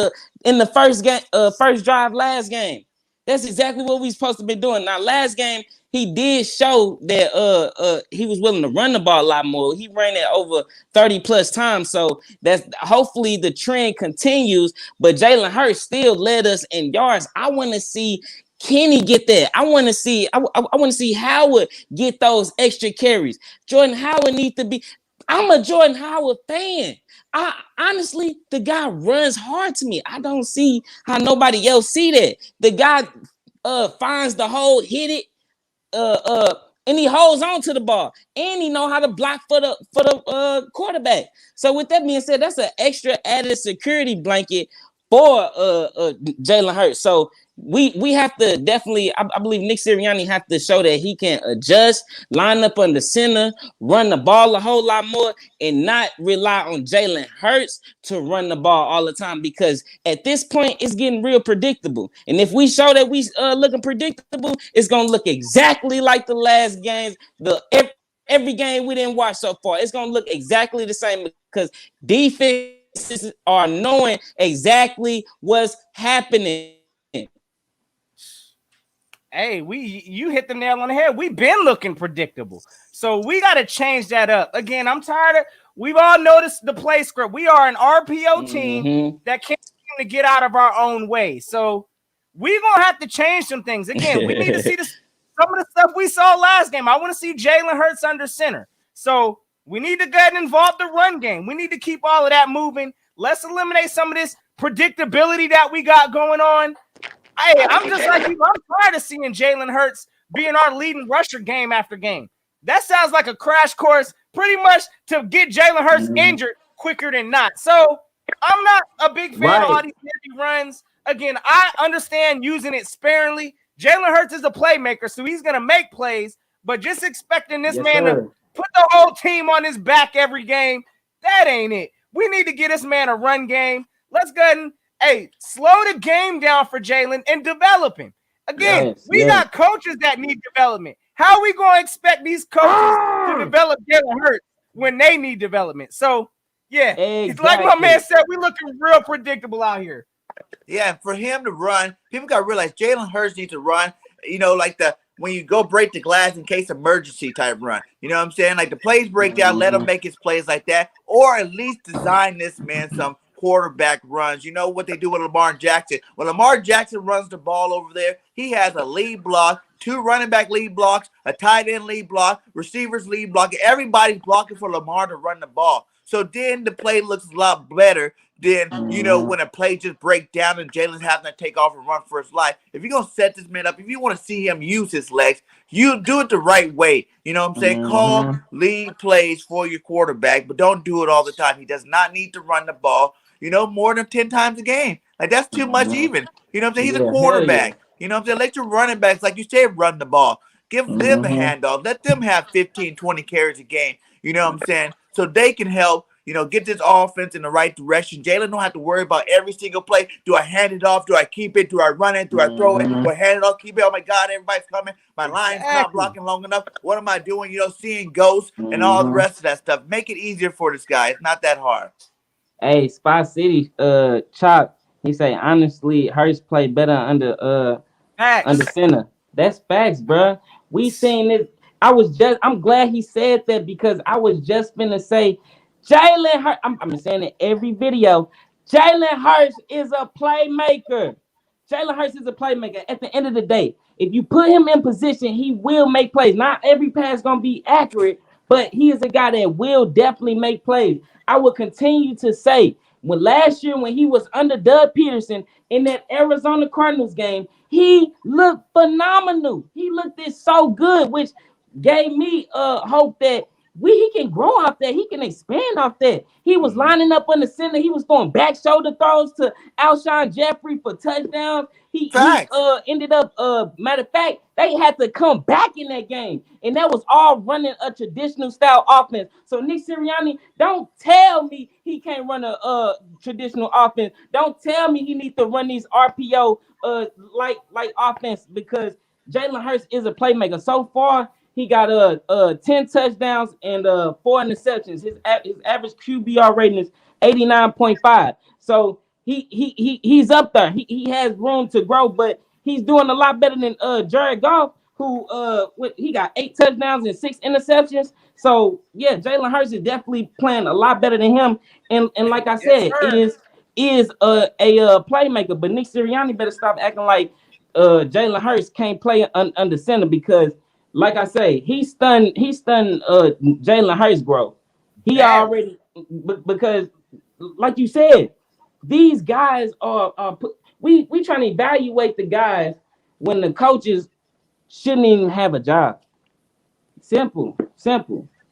Speaker 3: in the first drive last game. That's exactly what we supposed to be doing. Now, last game, he did show that he was willing to run the ball a lot more. He ran it over 30 plus times. So that's hopefully the trend continues. But Jalen Hurts still led us in yards. I want to see Kenny get that. I want to see Howard get those extra carries. Jordan Howard needs to be. I'm a Jordan Howard fan. Honestly, the guy runs hard to me. I don't see how nobody else see that. The guy finds the hole, hit it, and he holds on to the ball, and he know how to block for the quarterback. So with that being said, that's an extra added security blanket for Jalen Hurts. So we have to definitely, I believe Nick Sirianni have to show that he can adjust, line up on the center, run the ball a whole lot more, and not rely on Jalen Hurts to run the ball all the time, because at this point it's getting real predictable. And if we show that we looking predictable, it's gonna look exactly like the last games, every game we didn't watch so far. It's gonna look exactly the same because defenses are knowing exactly what's happening.
Speaker 2: Hey, you hit the nail on the head. We've been looking predictable. So we got to change that up. Again, I'm tired of, we've all noticed the play script. We are an RPO team that can't seem to get out of our own way. So we're going to have to change some things. Again, we need to see some of the stuff we saw last game. I want to see Jalen Hurts under center. So we need to go ahead and involve the run game. We need to keep all of that moving. Let's eliminate some of this predictability that we got going on. Hey, I'm just like you. I'm tired of seeing Jalen Hurts being our leading rusher game after game. That sounds like a crash course pretty much to get Jalen Hurts injured quicker than not. So I'm not a big fan of all these heavy runs. Again, I understand using it sparingly. Jalen Hurts is a playmaker, so he's going to make plays, but just expecting this man to put the whole team on his back every game, that ain't it. We need to get this man a run game. Let's go ahead and, slow the game down for Jalen and develop him. Again, we got coaches that need development. How are we going to expect these coaches to develop Jalen Hurts when they need development? So, yeah, it's like my man said, we looking real predictable out here.
Speaker 1: Yeah, for him to run, people got to realize Jalen Hurts needs to run, like when you go break the glass in case emergency type run. You know what I'm saying? Like the plays break down, let him make his plays like that, or at least design this man some quarterback runs. You know what they do with Lamar Jackson? When Lamar Jackson runs the ball over there, he has a lead block, 2 running back lead blocks, a tight end lead block, receivers lead block. Everybody's blocking for Lamar to run the ball. So then the play looks a lot better than, when a play just breaks down and Jalen's having to take off and run for his life. If you're going to set this man up, if you want to see him use his legs, you do it the right way. You know what I'm saying? Call lead plays for your quarterback, but don't do it all the time. He does not need to run the ball, more than 10 times a game. Like, that's too much even. You know what I'm saying? He's a quarterback. You know what I'm saying? Let your running backs, like you said, run the ball. Give them a handoff. Let them have 15, 20 carries a game. You know what I'm saying? So they can help, get this offense in the right direction. Jalen don't have to worry about every single play. Do I hand it off? Do I keep it? Do I run it? Do I throw it? Do I hand it off? Keep it? Oh, my God, everybody's coming. My line's not blocking long enough. What am I doing? Seeing ghosts and all the rest of that stuff. Make it easier for this guy. It's not that hard.
Speaker 3: Hey, Spy City, Chop, he say, honestly, Hurts play better under center. That's facts, bro. We seen it. I'm glad he said that because I was just finna say, Jalen Hurts, I'm saying it every video, Jalen Hurts is a playmaker. Jalen Hurts is a playmaker. At the end of the day, if you put him in position, he will make plays. Not every pass gonna be accurate, but he is a guy that will definitely make plays. I will continue to say, last year when he was under Doug Peterson in that Arizona Cardinals game, he looked phenomenal. He looked so good, which gave me hope that he can grow off that. He can expand off that. He was lining up on the center. He was throwing back shoulder throws to Alshon Jeffrey for touchdowns. He ended up, matter of fact, they had to come back in that game. And that was all running a traditional style offense. So Nick Sirianni, don't tell me he can't run a traditional offense. Don't tell me he needs to run these RPO like offense, because Jalen Hurts is a playmaker. So far, he got 10 touchdowns and 4 interceptions. His average QBR rating is 89.5. So he's up there. He has room to grow, but he's doing a lot better than Jared Goff, who he got 8 touchdowns and 6 interceptions. So yeah, Jalen Hurts is definitely playing a lot better than him. And like I said, is a playmaker. But Nick Sirianni better stop acting like Jalen Hurts can't play under center, because like I say, he stunned Jalen Hurts' growth. He already, because like you said, these guys are we trying to evaluate the guys when the coaches shouldn't even have a job. Simple.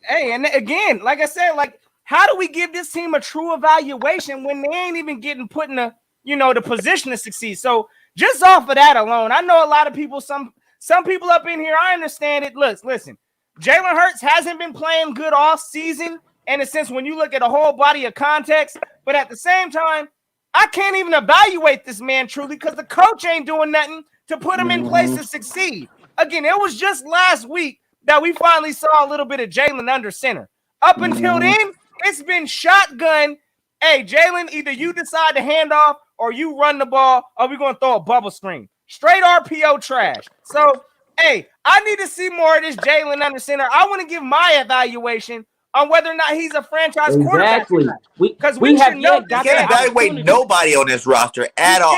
Speaker 2: Hey, and again, like I said, how do we give this team a true evaluation when they ain't even getting put in the position to succeed? So just off of that alone, I know a lot of people, some people up in here, I understand it. Listen, Jalen Hurts hasn't been playing good all season, in a sense, when you look at a whole body of context. But at the same time, I can't even evaluate this man truly because the coach ain't doing nothing to put him in place to succeed. Again, it was just last week that we finally saw a little bit of Jalen under center. Up until then, it's been shotgun. Hey, Jalen, either you decide to hand off or you run the ball, or we're going to throw a bubble screen. Straight RPO trash. So, hey, I need to see more of this Jalen under center. I want to give my evaluation on whether or not he's a franchise quarterback. Because we should know.
Speaker 1: You can't evaluate nobody on this roster at all.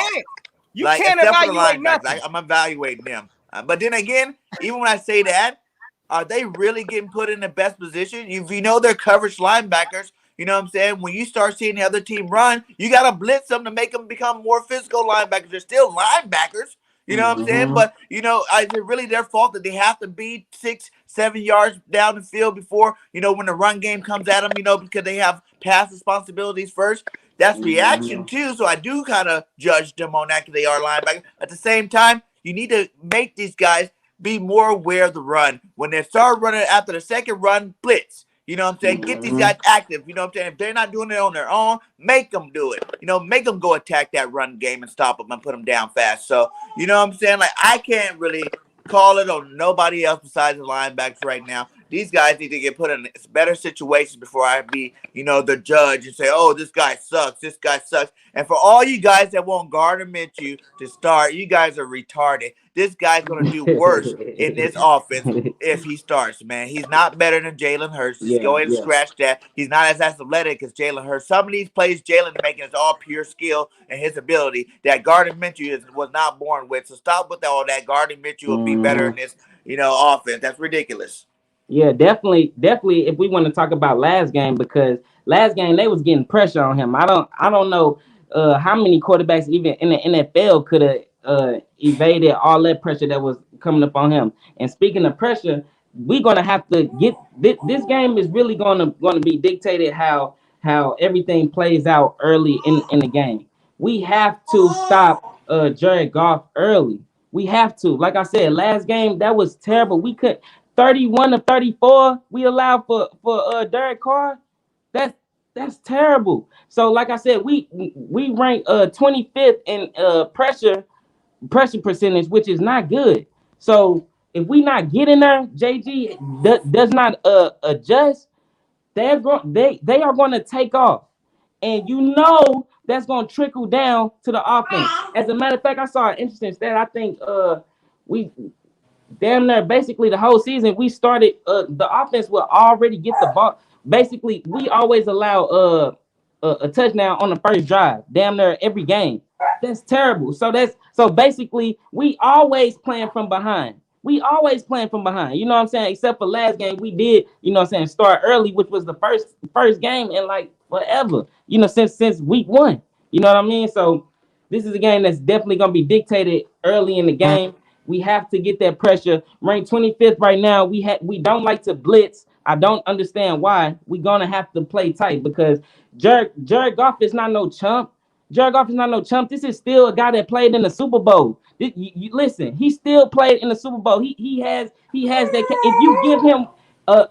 Speaker 2: You can't evaluate nothing.
Speaker 1: I'm evaluating them. But then again, even when I say that, are they really getting put in the best position? If you know they're coverage linebackers, you know what I'm saying? When you start seeing the other team run, you got to blitz them to make them become more physical linebackers. They're still linebackers. You know what I'm saying? But is it really their fault that they have to be 6-7 yards down the field before when the run game comes at them? Because they have pass responsibilities first. That's reaction too. So I do kind of judge them on that because they are linebackers. At the same time, you need to make these guys be more aware of the run. When they start running after the second run, blitz. You know what I'm saying? Get these guys active. You know what I'm saying? If they're not doing it on their own, make them do it. Make them go attack that run game and stop them and put them down fast. So, you know what I'm saying? Like, I can't really call it on nobody else besides the linebackers right now. These guys need to get put in better situations before I be, the judge and say, oh, this guy sucks. This guy sucks. And for all you guys that want Gardner Minshew to start, you guys are retarded. This guy's going to do worse in this offense if he starts, man. He's not better than Jalen Hurts. Just go ahead and scratch that. He's not as athletic as Jalen Hurts. Some of these plays Jalen making is all pure skill and his ability that Gardner Minshew was not born with. So stop with all that. Gardner Minshew will be better in this, offense. That's ridiculous.
Speaker 3: Yeah, definitely. If we want to talk about last game, because last game they was getting pressure on him. I don't know how many quarterbacks even in the NFL could have evaded all that pressure that was coming up on him. And speaking of pressure, we're gonna have to get this game is really gonna be dictated how everything plays out early in the game. We have to stop Jared Goff early. We have to. Like I said, last game that was terrible. We could 31 to 34 we allowed for Derek Carr. That's terrible. So like I said, we rank 25th in pressure percentage, which is not good. So if we not getting there, JG does not adjust, they are going to take off. And that's going to trickle down to the offense. As a matter of fact, I saw an interesting stat. I think we damn near basically the whole season we started the offense will already get the ball. Basically, we always allow a touchdown on the first drive, damn near every game. That's terrible. So basically we always playing from behind. You know what I'm saying? Except for last game, we did, start early, which was the first game in like forever, since week 1. You know what I mean? So this is a game that's definitely gonna be dictated early in the game. We have to get that pressure. Ranked 25th right now. We don't like to blitz. I don't understand why. We're gonna have to play tight because Jared Goff is not no chump. This is still a guy that played in the Super Bowl. Listen, he still played in the Super Bowl. He has that.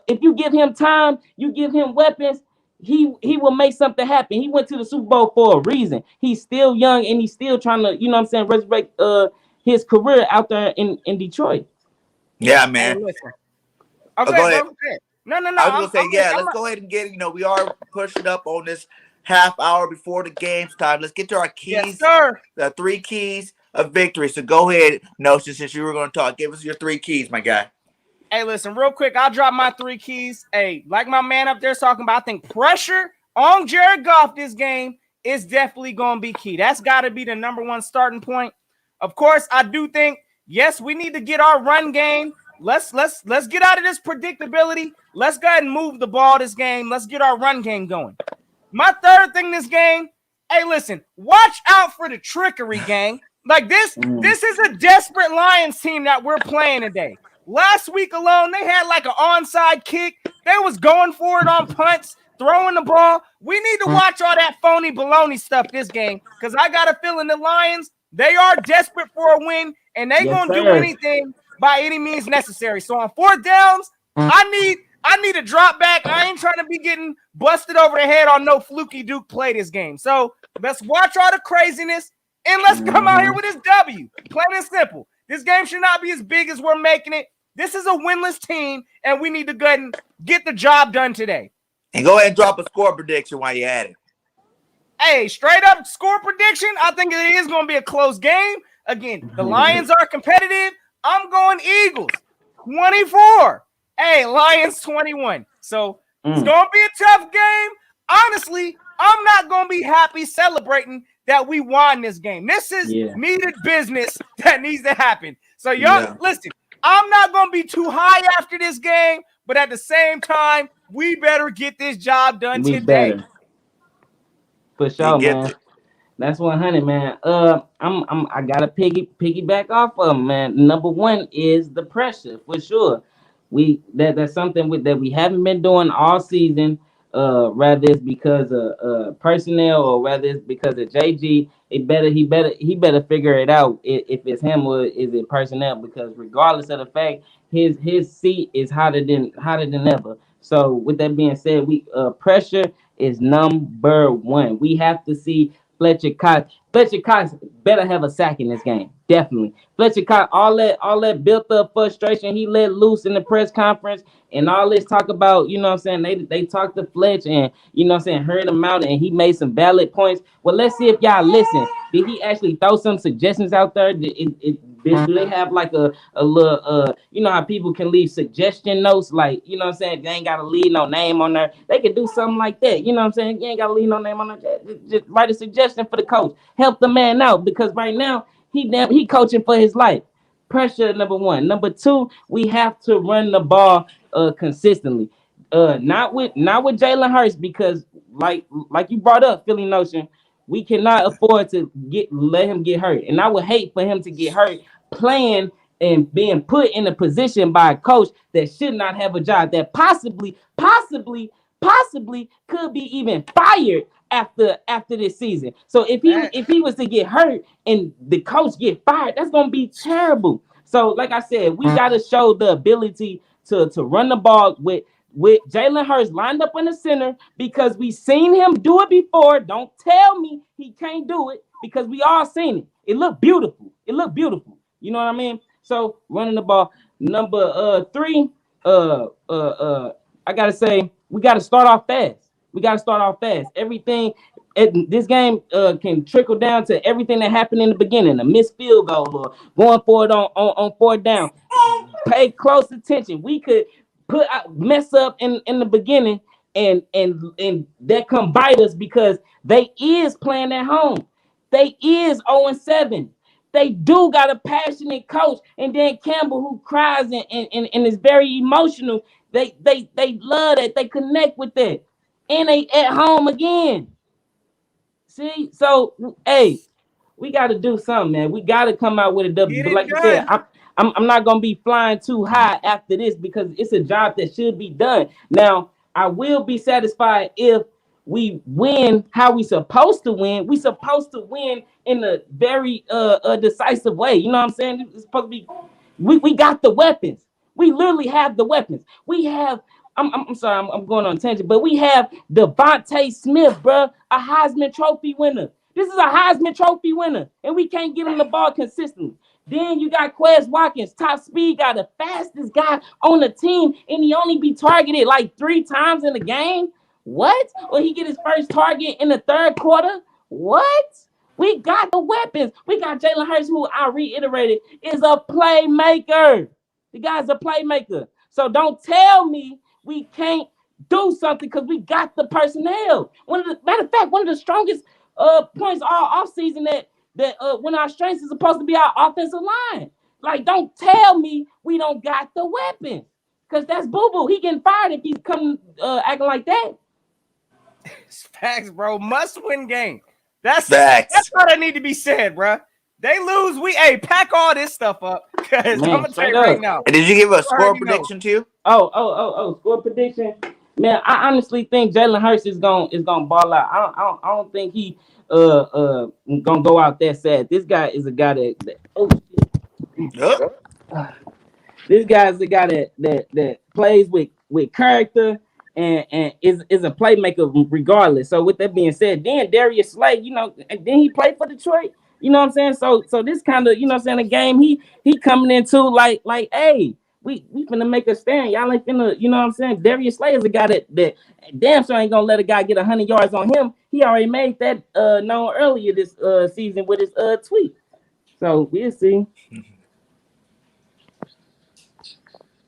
Speaker 3: If you give him time, you give him weapons, he will make something happen. He went to the Super Bowl for a reason. He's still young and he's still trying to, resurrect his career out there in Detroit.
Speaker 1: Yeah, man.
Speaker 2: Hey,
Speaker 1: go ahead.
Speaker 2: No.
Speaker 1: I was gonna say, let's go ahead and get. We are pushing up on this half hour before the game's time. Let's get to our keys.
Speaker 2: Yes, sir.
Speaker 1: The 3 keys of victory. So go ahead, Notion, since you were going to talk. Give us your 3 keys, my guy.
Speaker 2: Hey, listen, real quick, I'll drop my 3 keys. Hey, like my man up there's talking about, I think pressure on Jared Goff this game is definitely going to be key. That's got to be the number 1 starting point. Of course, I do think, yes, we need to get our run game. Let's get out of this predictability. Let's go ahead and move the ball this game. Let's get our run game going. My third thing this game, hey, listen, watch out for the trickery, gang. Like this is a desperate Lions team that we're playing today. Last week alone, they had like an onside kick. They was going for it on punts, throwing the ball. We need to watch all that phony baloney stuff this game because I got a feeling the Lions, they are desperate for a win, and they going to do anything by any means necessary. So on 4th downs, I need a drop back. I ain't trying to be getting busted over the head on no fluky Duke play this game. So let's watch all the craziness and let's come out here with this W. Plain and simple. This game should not be as big as we're making it. This is a winless team, and we need to go ahead and get the job done today.
Speaker 1: And go ahead and drop a score prediction while you're at it.
Speaker 2: Hey, straight up score prediction. I think it is going to be a close game. Again, the Lions are competitive. I'm going Eagles 24. Hey, Lions 21. So it's going to be a tough game. Honestly, I'm not going to be happy celebrating that we won this game. This is needed business that needs to happen. So y'all, listen, I'm not going to be too high after this game, but at the same time, we better get this job done today.
Speaker 3: For sure, man. That's 100, man. I gotta piggyback off of 'em, man. Number one is the pressure for sure. That's something that we haven't been doing all season. Rather it's because of personnel or rather it's because of JG. He better figure it out if it's him or is it personnel, because regardless of the fact, his seat is hotter than ever. So with that being said, we pressure is number one. We have to see Fletcher Cox. Fletcher Cox better have a sack in this game. Definitely. Fletcher Cox, all that built up frustration he let loose in the press conference and all this talk about, you know what I'm saying? They talked to Fletch and you know what I'm saying, heard him out and he made some valid points. Well, let's see if y'all listen. Did he actually throw some suggestions out there? Do they have like a little you know how people can leave suggestion notes, like, you know what I'm saying, they ain't gotta leave no name on there. They could do something like that, you know what I'm saying? You ain't gotta leave no name on there. Just write a suggestion for the coach. Help the man out, because right now he coaching for his life. Pressure, number one. Number two, we have to run the ball consistently. Not with Jalen Hurts, because like you brought up, Philly Notion, we cannot afford to let him get hurt. And I would hate for him to get hurt playing and being put in a position by a coach that should not have a job, that possibly could be even fired after this season. So if he was to get hurt and the coach get fired, that's gonna be terrible. So like I said, we gotta show the ability to run the ball with Jalen Hurts lined up in the center, because we seen him do it before. Don't tell me he can't do it, because we all seen it. It looked beautiful. You know what I mean? So running the ball. Number three, I gotta say we gotta start off fast. Everything this game can trickle down to everything that happened in the beginning, a missed field goal or going for it on fourth down. Pay close attention. We could mess up in the beginning, and that come bite us, because they is playing at home. They is 0-7. They do got a passionate coach, and then Campbell, who cries and is very emotional. They love that. They connect with that, and they at home again. See, so hey, we got to do something, man. We got to come out with a W.
Speaker 2: Get
Speaker 3: But
Speaker 2: it
Speaker 3: like you said,
Speaker 2: done.
Speaker 3: I'm not gonna be flying too high after this, because it's a job that should be done. Now, I will be satisfied if we win how we supposed to win. We supposed to win in a very decisive way. You know what I'm saying? It's supposed to be. We got the weapons. We literally have the weapons. We have. I'm sorry, I'm going on a tangent, but we have Devontae Smith, bro, a Heisman Trophy winner. This is a Heisman Trophy winner, and we can't get him the ball consistently. Then you got Quez Watkins, top speed guy, the fastest guy on the team, and he only be targeted like 3 times in the game. What? Or he get his first target in the third quarter? What? We got the weapons. We got Jalen Hurts, who I reiterated is a playmaker. The guy's a playmaker. So don't tell me we can't do something, because we got the personnel. Matter of fact, one of the strongest points all offseason that when our strengths is supposed to be our offensive line. Like, don't tell me we don't got the weapons, because that's boo-boo. He getting fired if he's coming acting like that.
Speaker 2: Facts, bro. Must win game. That's
Speaker 1: Facts.
Speaker 2: all that need to be said, bro. They lose, pack all this stuff up, because I'm gonna tell you right now.
Speaker 1: And did you give a score prediction too?
Speaker 3: Oh, score prediction. Man, I honestly think Jalen Hurts is gonna ball out. I don't think he gonna go out that sad. This guy is a guy that this guy is a guy that plays with character and is a playmaker regardless. So with that being said, then Darius Slay, you know, and then he played for Detroit. You know what I'm saying? So this kind of, you know what I'm saying, a game he coming into like, hey, we finna make a stand. Y'all ain't finna, you know what I'm saying? Darius Slay is a guy that damn sure ain't gonna let a guy get 100 yards on him. He already made that known earlier this season with his tweet. So we'll see.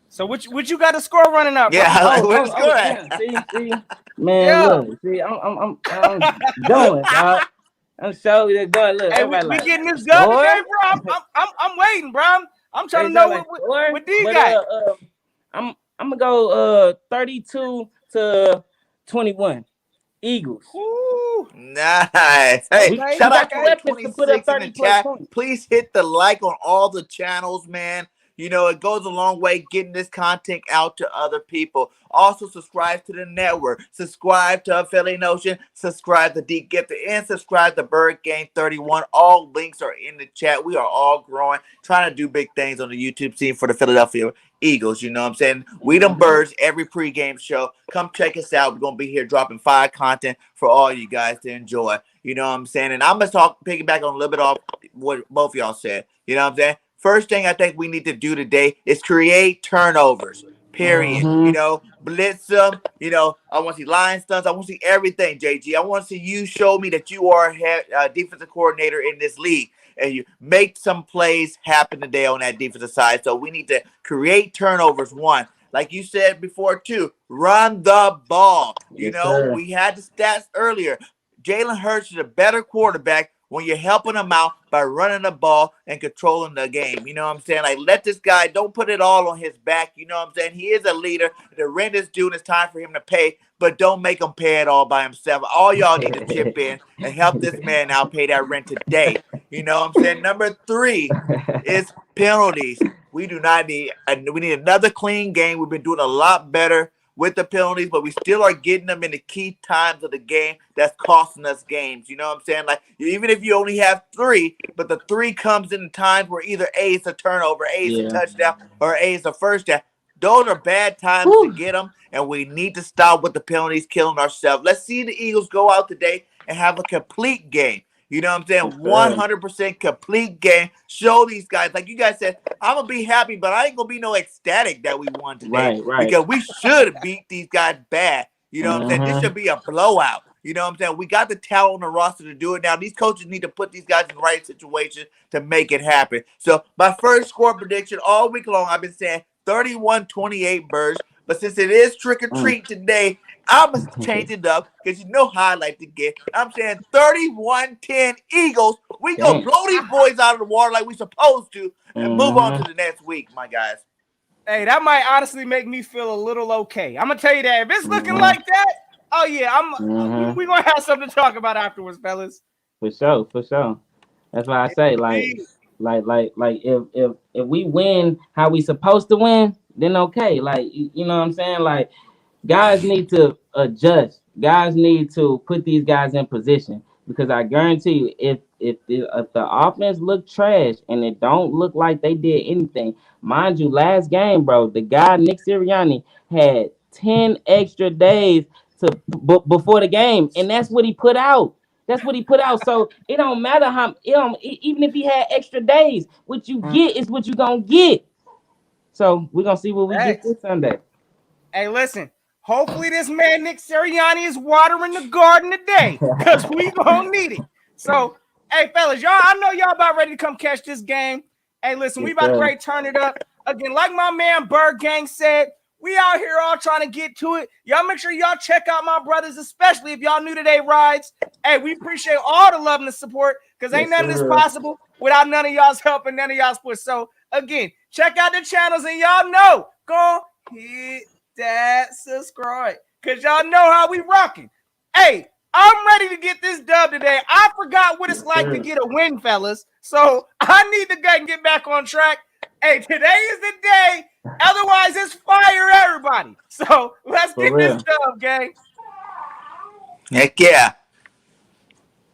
Speaker 2: So what you got a score running up?
Speaker 1: Yeah,
Speaker 3: bro? See, man,
Speaker 2: yeah.
Speaker 3: Look, see, I'm going, dog. I'm showing you that going. Look,
Speaker 2: hey, we getting this done today, bro. I'm waiting, bro. I'm trying to know what these guys.
Speaker 3: I'm gonna go 32-21. Eagles.
Speaker 2: Ooh.
Speaker 1: Nice. Hey,
Speaker 3: We
Speaker 2: Okay,
Speaker 1: shout
Speaker 3: got
Speaker 1: out
Speaker 3: the
Speaker 1: to
Speaker 2: okay.
Speaker 1: the
Speaker 3: weapons to put up
Speaker 1: 26 in the
Speaker 3: 30 plus
Speaker 1: chat.
Speaker 3: points.
Speaker 1: Please hit the like on all the channels, man. You know, it goes a long way getting this content out to other people. Also, subscribe to the network. Subscribe to Affiliate Notion. Subscribe to Deep Gifted. And subscribe to Bird Gang 31. All links are in the chat. We are all growing, trying to do big things on the YouTube scene for the Philadelphia Eagles. You know what I'm saying? We them birds every pregame show. Come check us out. We're going to be here dropping fire content for all you guys to enjoy. You know what I'm saying? And I'm going to piggyback on a little bit off what both of y'all said. You know what I'm saying? First thing I think we need to do today is create turnovers. Period. You know, blitz them. You know, I want to see line stunts. I want to see everything, JG. I want to see you show me that you are a defensive coordinator in this league and you make some plays happen today on that defensive side. So we need to create turnovers. One, like you said before, too, run the ball. You know, we had the stats earlier. Jalen Hurts is a better quarterback when you're helping him out by running the ball and controlling the game. You know what I'm saying? Like, let this guy, don't put it all on his back. You know what I'm saying? He is a leader. The rent is due and it's time for him to pay, but don't make him pay it all by himself. All y'all need to chip in and help this man out pay that rent today. You know what I'm saying? Number 3 is penalties. We do not need, we need another clean game. We've been doing a lot better with the penalties, but we still are getting them in the key times of the game that's costing us games. You know what I'm saying? Like, even if you only have 3, but the 3 comes in times where either A is a turnover, A is a touchdown, or A is a first down. Those are bad times to get them, and we need to stop with the penalties killing ourselves. Let's see the Eagles go out today and have a complete game. You know what I'm saying? 100% complete game. Show these guys, like you guys said, I'm going to be happy, but I ain't going to be no ecstatic that we won today.
Speaker 3: Right.
Speaker 1: Because we should beat these guys bad. You know what I'm saying? This should be a blowout. You know what I'm saying? We got the talent on the roster to do it now. These coaches need to put these guys in the right situation to make it happen. So my first score prediction all week long, I've been saying 31-28 Birds. But since it is trick or treat today, I'm going to change it up because you know how I like to get. I'm saying 31-10 Eagles. We go blow these boys out of the water like we supposed to and move on to the next week, my guys.
Speaker 2: Hey, that might honestly make me feel a little okay. I'm going to tell you that. If it's looking like that, oh, yeah, we're going to have something to talk about afterwards, fellas.
Speaker 3: For sure. That's why I say, like if we win how we supposed to win, then okay. Like, you know what I'm saying? Like, guys need to adjust. Guys need to put these guys in position because I guarantee you, if the offense look trash and it don't look like they did anything, mind you, last game, bro, the guy Nick Sirianni had 10 extra days to before the game, and that's what he put out. That's what he put out. So it don't matter even if he had extra days, what you get is what you gonna get. So we're gonna see what we get this Sunday.
Speaker 2: Hey, listen. Hopefully this man Nick Sirianni is watering the garden today because we gonna need it. So, hey, fellas, y'all, I know y'all about ready to come catch this game. Hey, listen, we about to ready turn it up. Again, like my man Bird Gang said, we out here all trying to get to it. Y'all make sure y'all check out my brothers, especially if y'all new to their rides. Hey, we appreciate all the love and the support because ain't none of this possible without none of y'all's help and none of y'all's support. So, again, check out the channels and y'all know, go hit that subscribe because y'all know how we rocking. Hey, I'm ready to get this dub today. I forgot what it's like to get a win, fellas. So I need to get back on track. Hey, today is the day. Otherwise, it's fire everybody. So let's get this dub, gang.
Speaker 1: Heck yeah.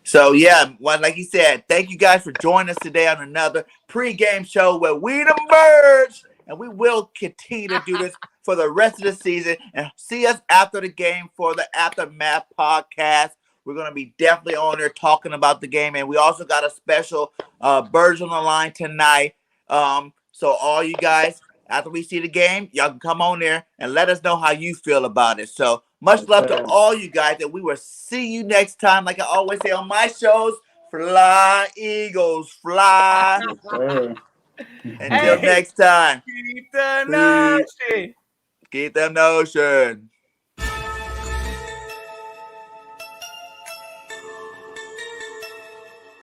Speaker 1: So yeah, like you said, thank you guys for joining us today on another pregame show where we the Birds, and we will continue to do this for the rest of the season. And see us after the game for the Aftermath podcast. We're gonna be definitely on there talking about the game, and we also got a special Birds on the line tonight. So all you guys, after we see the game, y'all can come on there and let us know how you feel about it. So much love to all you guys, and we will see you next time. Like I always say on my shows, fly, Eagles, fly. Until next time.
Speaker 2: Keep the notion.
Speaker 1: Keep the notion.